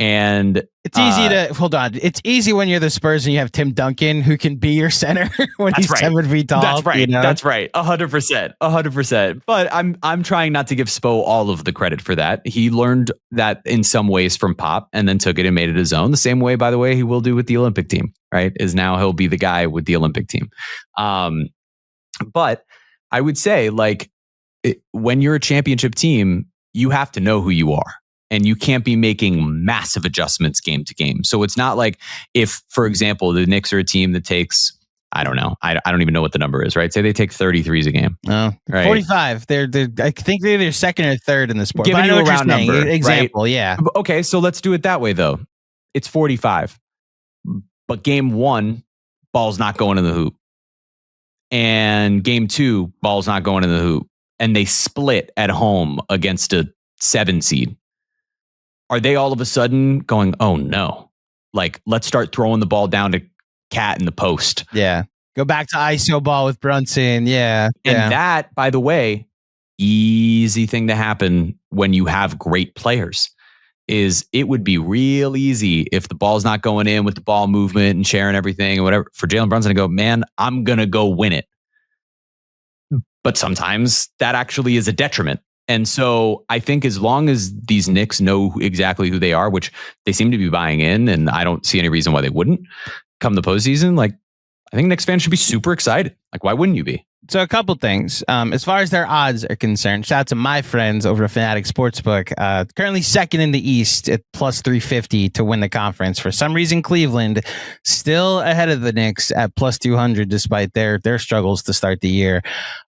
And it's easy to hold on. It's easy when you're the Spurs and you have Tim Duncan, who can be your center when he's 7 feet tall. That's right. That's right. 100%. But I'm trying not to give Spo all of the credit for that. He learned that in some ways from Pop and then took it and made it his own. The same way, by the way, he will do with the Olympic team, right? Is now he'll be the guy with the Olympic team. But I would say, like, when you're a championship team, you have to know who you are. And you can't be making massive adjustments game to game. So it's not like if, for example, the Knicks are a team that takes, I don't know, I don't even know what the number is, right? Say they take 33s a game. Oh, right? 45. They're I think they're either second or third in the sport. Giving you a round number. Example, right? Yeah. Okay, so let's do it that way, though. It's 45. But game 1, ball's not going in the hoop. And game 2, ball's not going in the hoop. And they split at home against a 7 seed. Are they all of a sudden going, oh no, like, let's start throwing the ball down to Cat in the post? Yeah. Go back to ISO ball with Brunson. Yeah. And that, by the way, easy thing to happen when you have great players is it would be real easy if the ball's not going in with the ball movement and sharing everything and whatever for Jalen Brunson to go, man, I'm going to go win it. But sometimes that actually is a detriment. And so I think as long as these Knicks know exactly who they are, which they seem to be buying in, and I don't see any reason why they wouldn't come the postseason, like, I think Knicks fans should be super excited. Like, why wouldn't you be? So a couple things. As far as their odds are concerned, shout out to my friends over at FANATICS Sportsbook. Currently second in the East at plus 350 to win the conference. For some reason, Cleveland still ahead of the Knicks at plus 200 despite their struggles to start the year.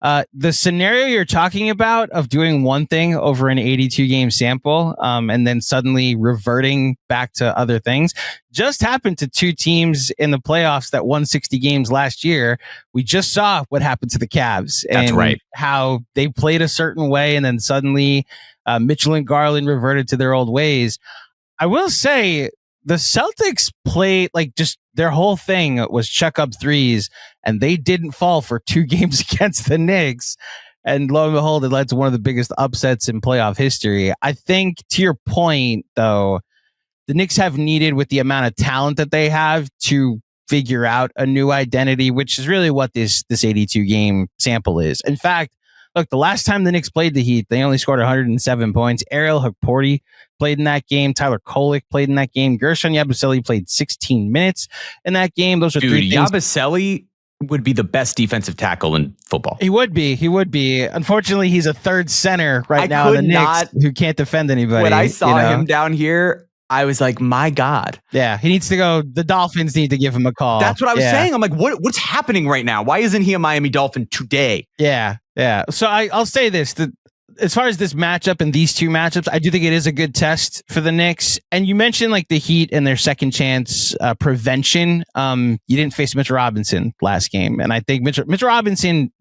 The scenario you're talking about of doing one thing over an 82 game sample and then suddenly reverting back to other things just happened to 2 teams in the playoffs that won 60 games last year. We just saw what happened to the Cavs. That's right. How they played a certain way and then suddenly Mitchell and Garland reverted to their old ways. I will say the Celtics played like just their whole thing was check up threes, and they didn't fall for 2 games against the Knicks. And lo and behold, it led to one of the biggest upsets in playoff history. I think to your point, though, the Knicks have needed, with the amount of talent that they have, to figure out a new identity, which is really what this 82 game sample is. In fact, look, the last time the Knicks played the Heat, they only scored 107 points. Ariel Hukporti played in that game. Tyler Kolek played in that game. Gershon Yabusele played 16 minutes in that game. Those are 3 things. Yabusele would be the best defensive tackle in football. He would be. Unfortunately, he's a third center now in the Knicks who can't defend anybody. When I saw him down here, I was like, my God. Yeah, he needs to go. The Dolphins need to give him a call. That's what I was saying. I'm like, what's happening right now? Why isn't he a Miami Dolphin today? Yeah. So I'll say this. As far as this matchup and these two matchups, I do think it is a good test for the Knicks. And you mentioned like the Heat and their second chance prevention. You didn't face Mitchell Robinson last game. And I think Mitchell Robinson,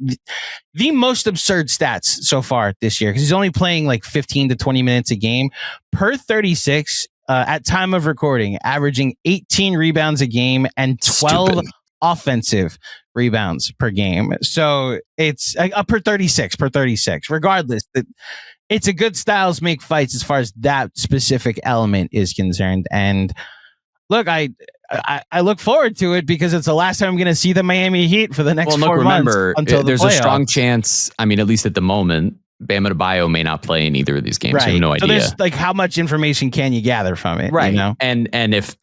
the most absurd stats so far this year, because he's only playing like 15 to 20 minutes a game per 36 at time of recording, averaging 18 rebounds a game and 12 offensive rebounds per game. So it's per 36. Regardless, it's a good styles make fights as far as that specific element is concerned. And look, I look forward to it because it's the last time I'm going to see the Miami Heat for the next 4 months until there's the a strong chance. I mean, at least at the moment, Bam Adebayo may not play in either of these games. Right. I have no idea. So there's like, how much information can you gather from it? Right. You know? And if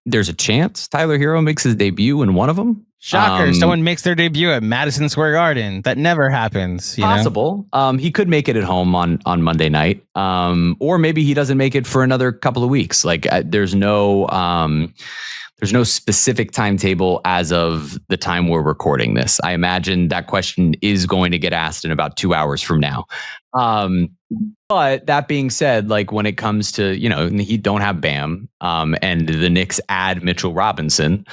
there's a chance Tyler Hero makes his debut in one of them. Shocker. Someone makes their debut at Madison Square Garden. That never happens. Possible. He could make it at home on Monday night. Or maybe he doesn't make it for another couple of weeks. Like there's no specific timetable as of the time we're recording this. I imagine that question is going to get asked in about 2 hours from now. But that being said, like when it comes to, he don't have Bam, and the Knicks add Mitchell Robinson,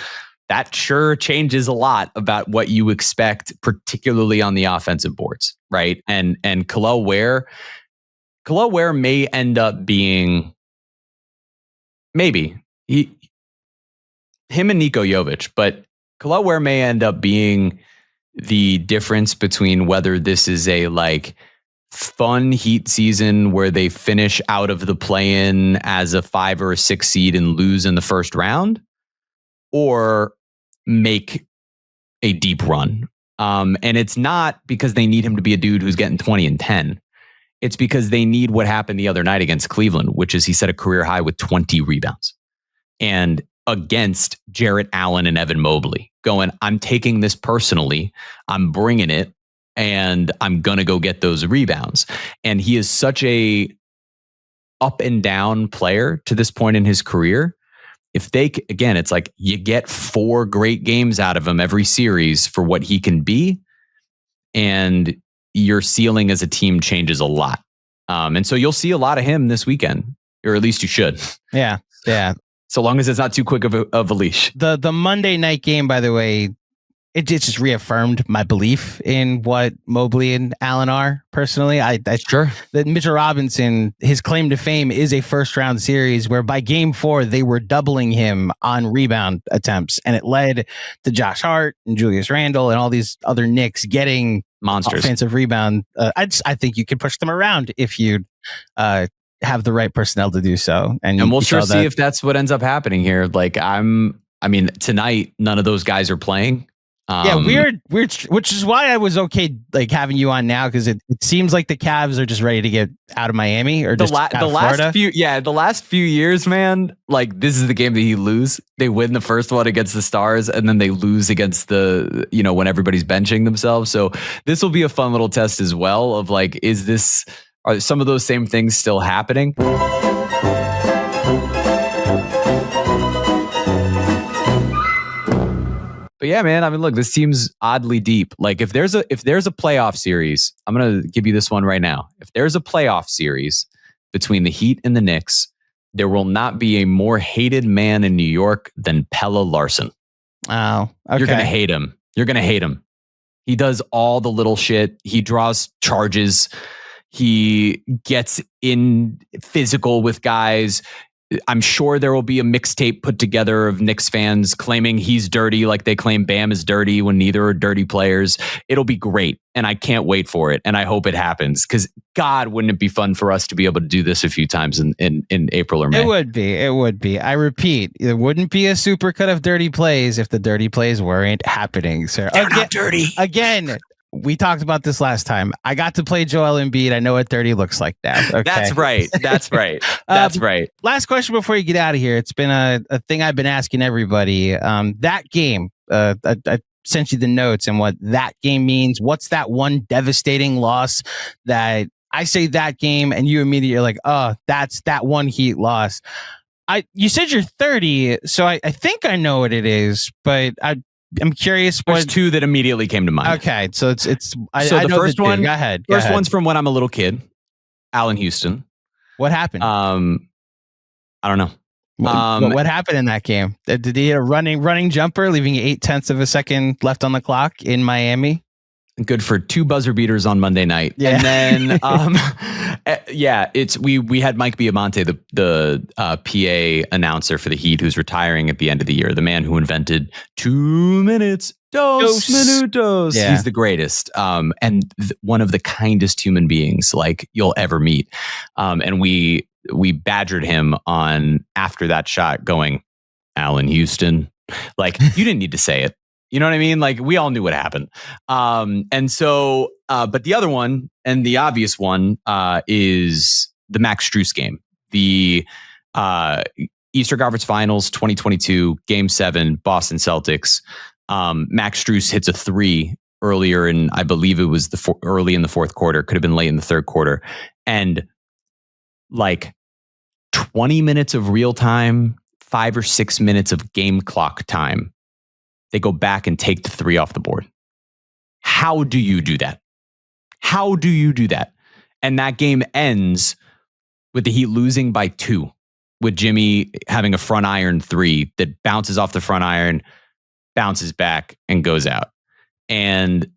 that sure changes a lot about what you expect, particularly on the offensive boards, right? And Kel'el Ware may end up being maybe him and Niko Jovic, but Kel'el Ware may end up being the difference between whether this is a like fun Heat season where they finish out of the play-in as a 5 or a 6 seed and lose in the first round, or make a deep run. And it's not because they need him to be a dude who's getting 20 and 10. It's because they need what happened the other night against Cleveland, which is he set a career high with 20 rebounds. And against Jarrett Allen and Evan Mobley, going, I'm taking this personally, I'm bringing it, and I'm going to go get those rebounds. And he is such a up and down player to this point in his career. If again, it's like you get 4 great games out of him every series for what he can be, and your ceiling as a team changes a lot. And so you'll see a lot of him this weekend, or at least you should. Yeah. So long as it's not too quick of a leash. The Monday night game, by the way, it just reaffirmed my belief in what Mobley and Allen are. Personally, Sure that Mitchell Robinson, his claim to fame is a first round series where by game 4 they were doubling him on rebound attempts, and it led to Josh Hart and Julius Randle and all these other Knicks getting monsters offensive rebound. I think you could push them around if you have the right personnel to do so. And we'll sure see if that's what ends up happening here. Like tonight, none of those guys are playing. Weird, which is why I was okay like having you on now, because it seems like the Cavs are just ready to get out of Miami or just out of Florida. The last few years, man, like this is the game that you lose. They win the first one against the Stars, and then they lose against the, when everybody's benching themselves. So this will be a fun little test as well of like, are some of those same things still happening? But yeah, man, I mean, look, this team's oddly deep. Like if there's a playoff series, I'm going to give you this one right now. If there's a playoff series between the Heat and the Knicks, there will not be a more hated man in New York than Pelle Larsson. Oh, okay. You're going to hate him. You're going to hate him. He does all the little shit. He draws charges. He gets in physical with guys. I'm sure there will be a mixtape put together of Knicks fans claiming he's dirty, like they claim Bam is dirty when neither are dirty players. It'll be great, and I can't wait for it, and I hope it happens, because God, wouldn't it be fun for us to be able to do this a few times in April or May? It would be. I repeat, it wouldn't be a supercut of dirty plays if the dirty plays weren't happening, sir. They're not dirty. Again, we talked about this last time. I got to play Joel Embiid. I know what dirty looks like now. Okay? That's right. That's right. Last question before you get out of here. It's been a thing I've been asking everybody. That game, a sent you the notes and what that game means. What's that one devastating loss that I say that game and you immediately are like, oh, that's that one Heat loss. You said you're 30, so I think I know what it is, but I'm curious. There's two that immediately came to mind. Okay, so it's. So the first one. Go ahead. First one's from when I'm a little kid. Allen Houston. What happened? I don't know. What happened in that game? Did he hit a running jumper, leaving 0.8 of a second left on the clock in Miami? Good for 2 buzzer beaters on Monday night. Yeah. And then, we had Mike Biamonte, the PA announcer for the Heat, who's retiring at the end of the year. The man who invented 2 minutes, dos minutos. Yeah. He's the greatest. And one of the kindest human beings like you'll ever meet. And we badgered him on after that shot going, Allen Houston, like you didn't need to say it. You know what I mean? Like we all knew what happened. And so, but the other one and the obvious one is the Max Strus game, the Eastern Conference Finals 2022 Game 7 Boston Celtics. Max Strus hits a 3 earlier in, I believe it was early in the fourth quarter, could have been late in the third quarter. And like 20 minutes of real time, 5 or 6 minutes of game clock time. They go back and take the 3 off the board. How do you do that? How do you do that? And that game ends with the Heat losing by 2, with Jimmy having a front iron 3 that bounces off the front iron, bounces back, and goes out. And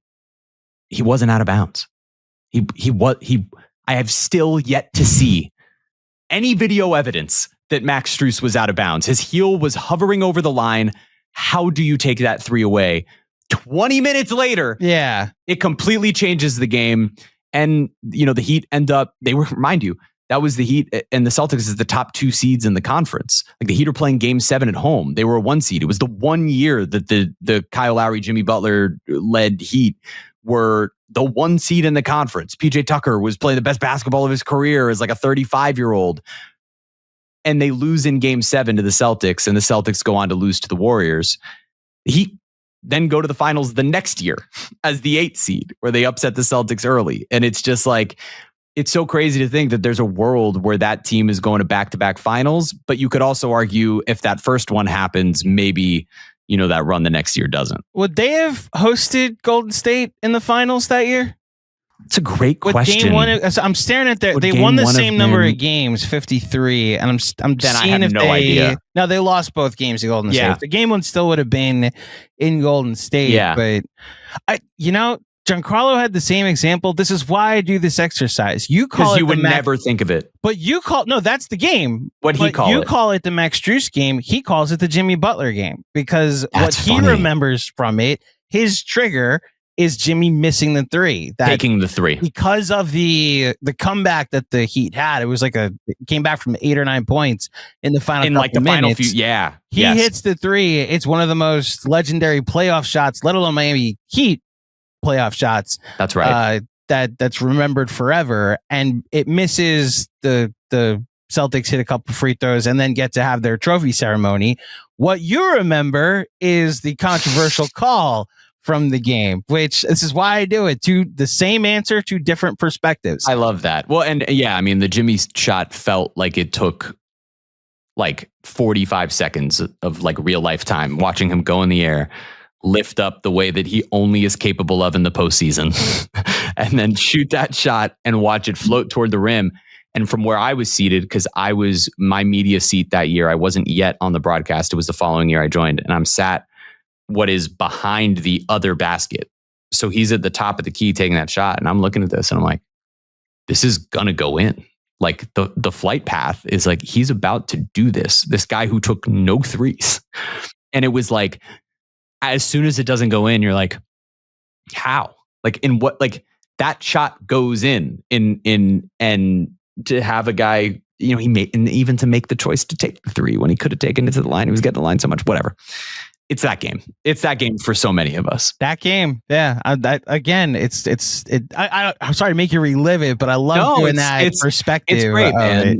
he wasn't out of bounds. I have still yet to see any video evidence that Max Strus was out of bounds. His heel was hovering over the line. How do you take that 3 away? 20 minutes later, it completely changes the game. And, the Heat mind you, that was the Heat and the Celtics is the top 2 seeds in the conference. Like the Heat are playing Game 7 at home. They were a 1 seed. It was the 1 year that the Kyle Lowry, Jimmy Butler led Heat were the 1 seed in the conference. PJ Tucker was playing the best basketball of his career as like a 35-year-old. And they lose in Game 7 to the Celtics, and the Celtics go on to lose to the Warriors. The Heat then go to the finals the next year as the 8th seed, where they upset the Celtics early. And it's just like, it's so crazy to think that there's a world where that team is going to back-to-back finals. But you could also argue if that first one happens, maybe, that run the next year doesn't. Would they have hosted Golden State in the finals that year? It's a great question. Game 1, I'm staring at they won the same number of games, 53, and I'm seeing if idea. No, they lost both games to Golden State. The game 1 still would have been in Golden State, but Giancarlo had the same example. This is why I do this exercise. You call it, you would never think of it, but that's the game. You call it the Max Strus game. He calls it the Jimmy Butler game because he remembers from it, his trigger is Jimmy missing the 3. Taking the 3. Because of the comeback that the Heat had. It was like it came back from 8 or 9 points in the final final few. Yeah. He hits the 3. It's one of the most legendary playoff shots, let alone Miami Heat playoff shots. That's right. That's remembered forever. And it misses the Celtics hit a couple free throws and then get to have their trophy ceremony. What you remember is the controversial call from the game, which this is why I do it. The same answer, 2 different perspectives. I love that. Well, and the Jimmy shot felt like it took like 45 seconds of like real life time watching him go in the air, lift up the way that he only is capable of in the postseason, and then shoot that shot and watch it float toward the rim. And from where I was seated, because I was my media seat that year, I wasn't yet on the broadcast. It was the following year I joined, and I'm sat what is behind the other basket. So he's at the top of the key taking that shot. And I'm looking at this and I'm like, this is going to go in. Like the flight path is like, he's about to do this guy who took no 3s. And it was like, as soon as it doesn't go in, you're like, how? Like in what, like that shot goes in and to have a guy, he made, and even to make the choice to take the 3 when he could have taken it to the line, he was getting the line so much, whatever. It's that game. It's that game for so many of us. That game, yeah. I'm sorry to make you relive it, but I love doing that perspective. It's great, man.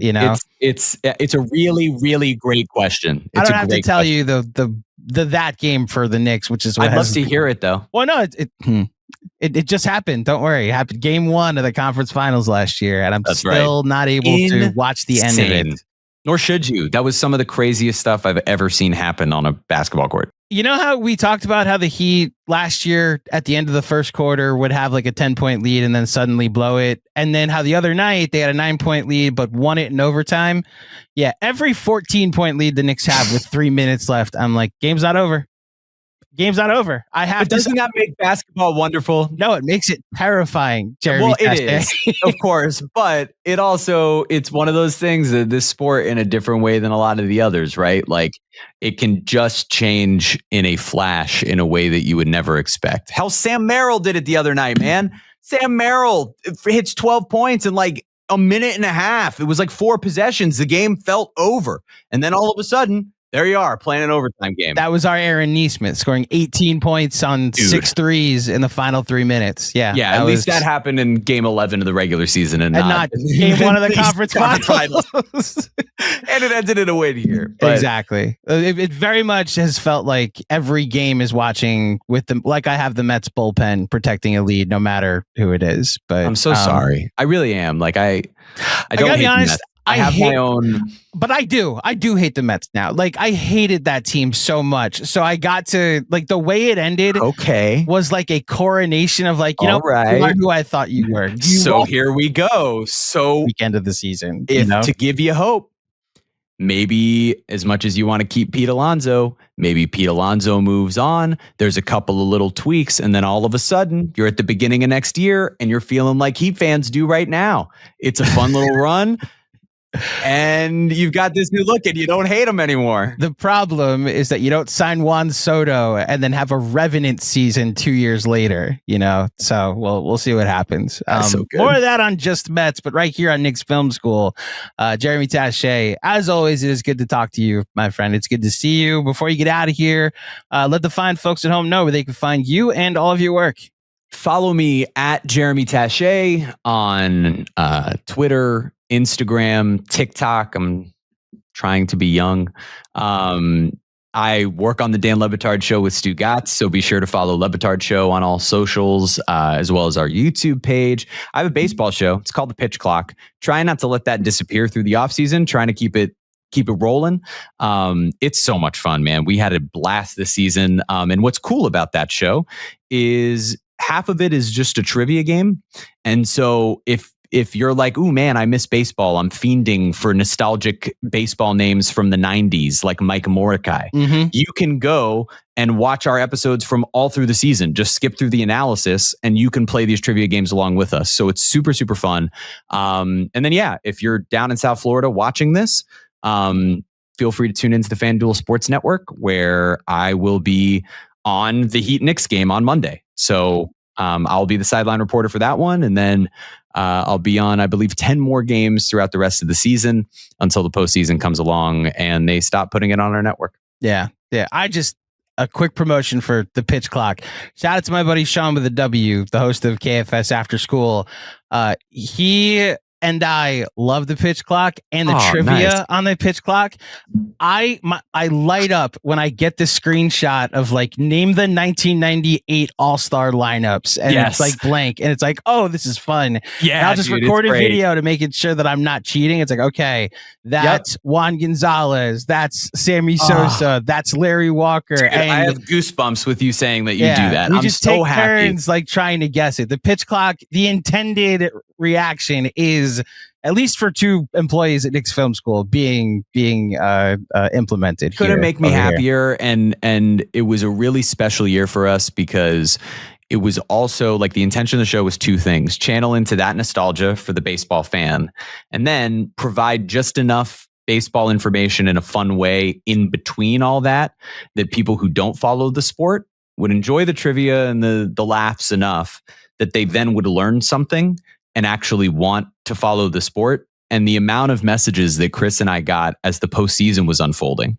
It's a really, really great question. I don't have to tell you the that game for the Knicks, which is what I'd love to hear it though. Well, no, it just happened. Don't worry. It happened game 1 of the conference finals last year, and I'm still not able to watch the end of it. Nor should you. That was some of the craziest stuff I've ever seen happen on a basketball court. You know how we talked about how the Heat last year at the end of the first quarter would have like a 10-point lead and then suddenly blow it? And then how the other night they had a 9-point lead but won it in overtime? Yeah, every 14-point lead the Knicks have with 3 minutes left, I'm like, game's not over. Game's not over. But doesn't that make basketball wonderful? No, it makes it terrifying, Jeremy. Well, it is, of course, but it's one of those things that this sport in a different way than a lot of the others, right? Like it can just change in a flash in a way that you would never expect. Hell, Sam Merrill did it the other night, man. Sam Merrill hits 12 points in like a minute and a half. It was like 4 possessions. The game felt over. And then all of a sudden, there you are, playing an overtime game. That was our Aaron Nesmith scoring 18 points on 6 threes in the final 3 minutes. Yeah, at least that happened in game 11 of the regular season and not game 1 of the conference finals. And it ended in a win here. But exactly. It very much has felt like every game is watching with them. Like I have the Mets bullpen protecting a lead no matter who it is. But I'm so sorry. I really am. Like I don't hate the Mets. I have my own, but I do hate the Mets now. Like I hated that team so much. So I got to like the way it ended. Okay, was like a coronation of like, you know, right. You are who I thought you were. Here we go. So weekend of the season, to give you hope, maybe as much as you want to keep Pete Alonso, maybe Pete Alonso moves on. There's a couple of little tweaks, and then all of a sudden, you're at the beginning of next year, and you're feeling like Heat fans do right now. It's a fun little run. And you've got this new look and you don't hate him anymore. The problem is that you don't sign Juan Soto and then have a Revenant season 2 years later, you know? So we'll see what happens. More of that on Just Mets, but right here on Knicks Film School, Jeremy Taché, as always, it is good to talk to you, my friend. It's good to see you. Before you get out of here, let the fine folks at home know where they can find you and all of your work. Follow me at Jeremy Taché on Twitter, Instagram, TikTok. I'm trying to be young. I work on the Dan Le Batard Show with Stugotz, so be sure to follow Le Batard Show on all socials, as well as our YouTube page. I have a baseball show. It's called The Pitch Clock. Trying not to let that disappear through the offseason, trying to keep it rolling. It's so much fun, man. We had a blast this season. And what's cool about that show is half of it is just a trivia game. And so if you're like, ooh, man, I miss baseball. I'm fiending for nostalgic baseball names from the 90s, like Mike Mordecai. Mm-hmm. You can go and watch our episodes from all through the season. Just skip through the analysis and you can play these trivia games along with us. So it's super, super fun. And then, if you're down in South Florida watching this, feel free to tune into the Fanduel Sports Network, where I will be on the Heat Knicks game on Monday. So I'll be the sideline reporter for that one. And then I'll be on, I believe, 10 more games throughout the rest of the season until the postseason comes along and they stop putting it on our network. Yeah. A quick promotion for the Pitch Clock. Shout out to my buddy Sean with a W, the host of KFS After School. He and I love the Pitch Clock and the trivia on the Pitch Clock. I light up when I get the screenshot of like, name the 1998 All-Star lineups, and it's like blank, and it's like, oh, this is fun. Yeah, and I'll just record a video to make it sure that I'm not cheating. It's like, okay, that's Juan Gonzalez, that's Sammy Sosa, that's Larry Walker. Dude, and I have goosebumps with you saying that you do that. We I'm just so take happy. turns like trying to guess it. The Pitch Clock, the intended reaction is, at least for 2 employees at Knicks Film School, being implemented. Couldn't make me happier, and it was a really special year for us because it was also like the intention of the show was 2 things: channel into that nostalgia for the baseball fan, and then provide just enough baseball information in a fun way in between all that people who don't follow the sport would enjoy the trivia and the laughs enough that they then would learn something and actually want to follow the sport. And the amount of messages that Chris and I got as the postseason was unfolding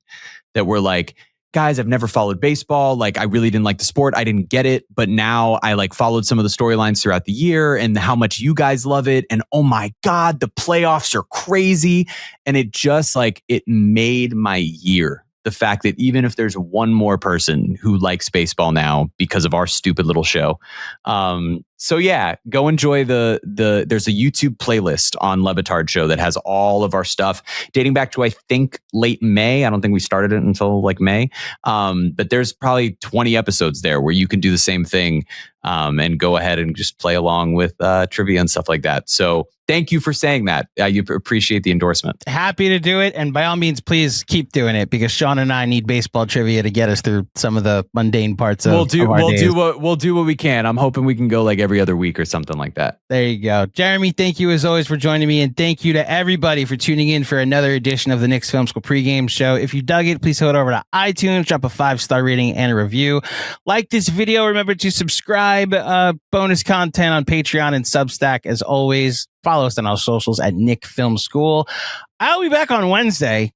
that were like, guys, I've never followed baseball. Like, I really didn't like the sport. I didn't get it. But now I like followed some of the storylines throughout the year and how much you guys love it. And oh my God, the playoffs are crazy. And it just like, it made my year. the fact that even if there's one more person who likes baseball now because of our stupid little show. So yeah, go enjoy there's a YouTube playlist on Le Batard Show that has all of our stuff dating back to, I think, late May. I don't think we started it until like May. But there's probably 20 episodes there where you can do the same thing and go ahead and just play along with trivia and stuff like that. So thank you for saying that. You appreciate the endorsement. Happy to do it. And by all means, please keep doing it, because Sean and I need baseball trivia to get us through some of the mundane parts of our days. We'll do what we can. I'm hoping we can go like every other week or something like that. There you go. Jeremy, thank you as always for joining me. And thank you to everybody for tuning in for another edition of the Knicks Film School Pregame Show. If you dug it, please head over to iTunes, drop a 5-star rating and a review. Like this video. Remember to subscribe. Bonus content on Patreon and Substack as always. Follow us on our socials at Knick Film School. I'll be back on Wednesday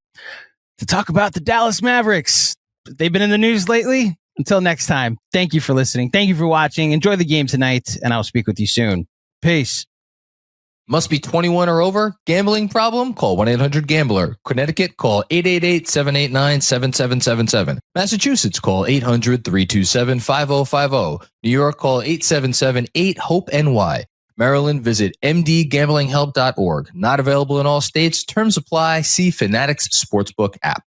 to talk about the Dallas Mavericks. They've been in the news lately. Until next time, thank you for listening. Thank you for watching. Enjoy the game tonight, and I'll speak with you soon. Peace. Must be 21 or over. Gambling problem? Call 1-800-GAMBLER. Connecticut, call 888-789-7777. Massachusetts, call 800-327-5050. New York, call 877-8-HOPE-NY. Maryland, visit mdgamblinghelp.org. Not available in all states. Terms apply. See Fanatics Sportsbook app.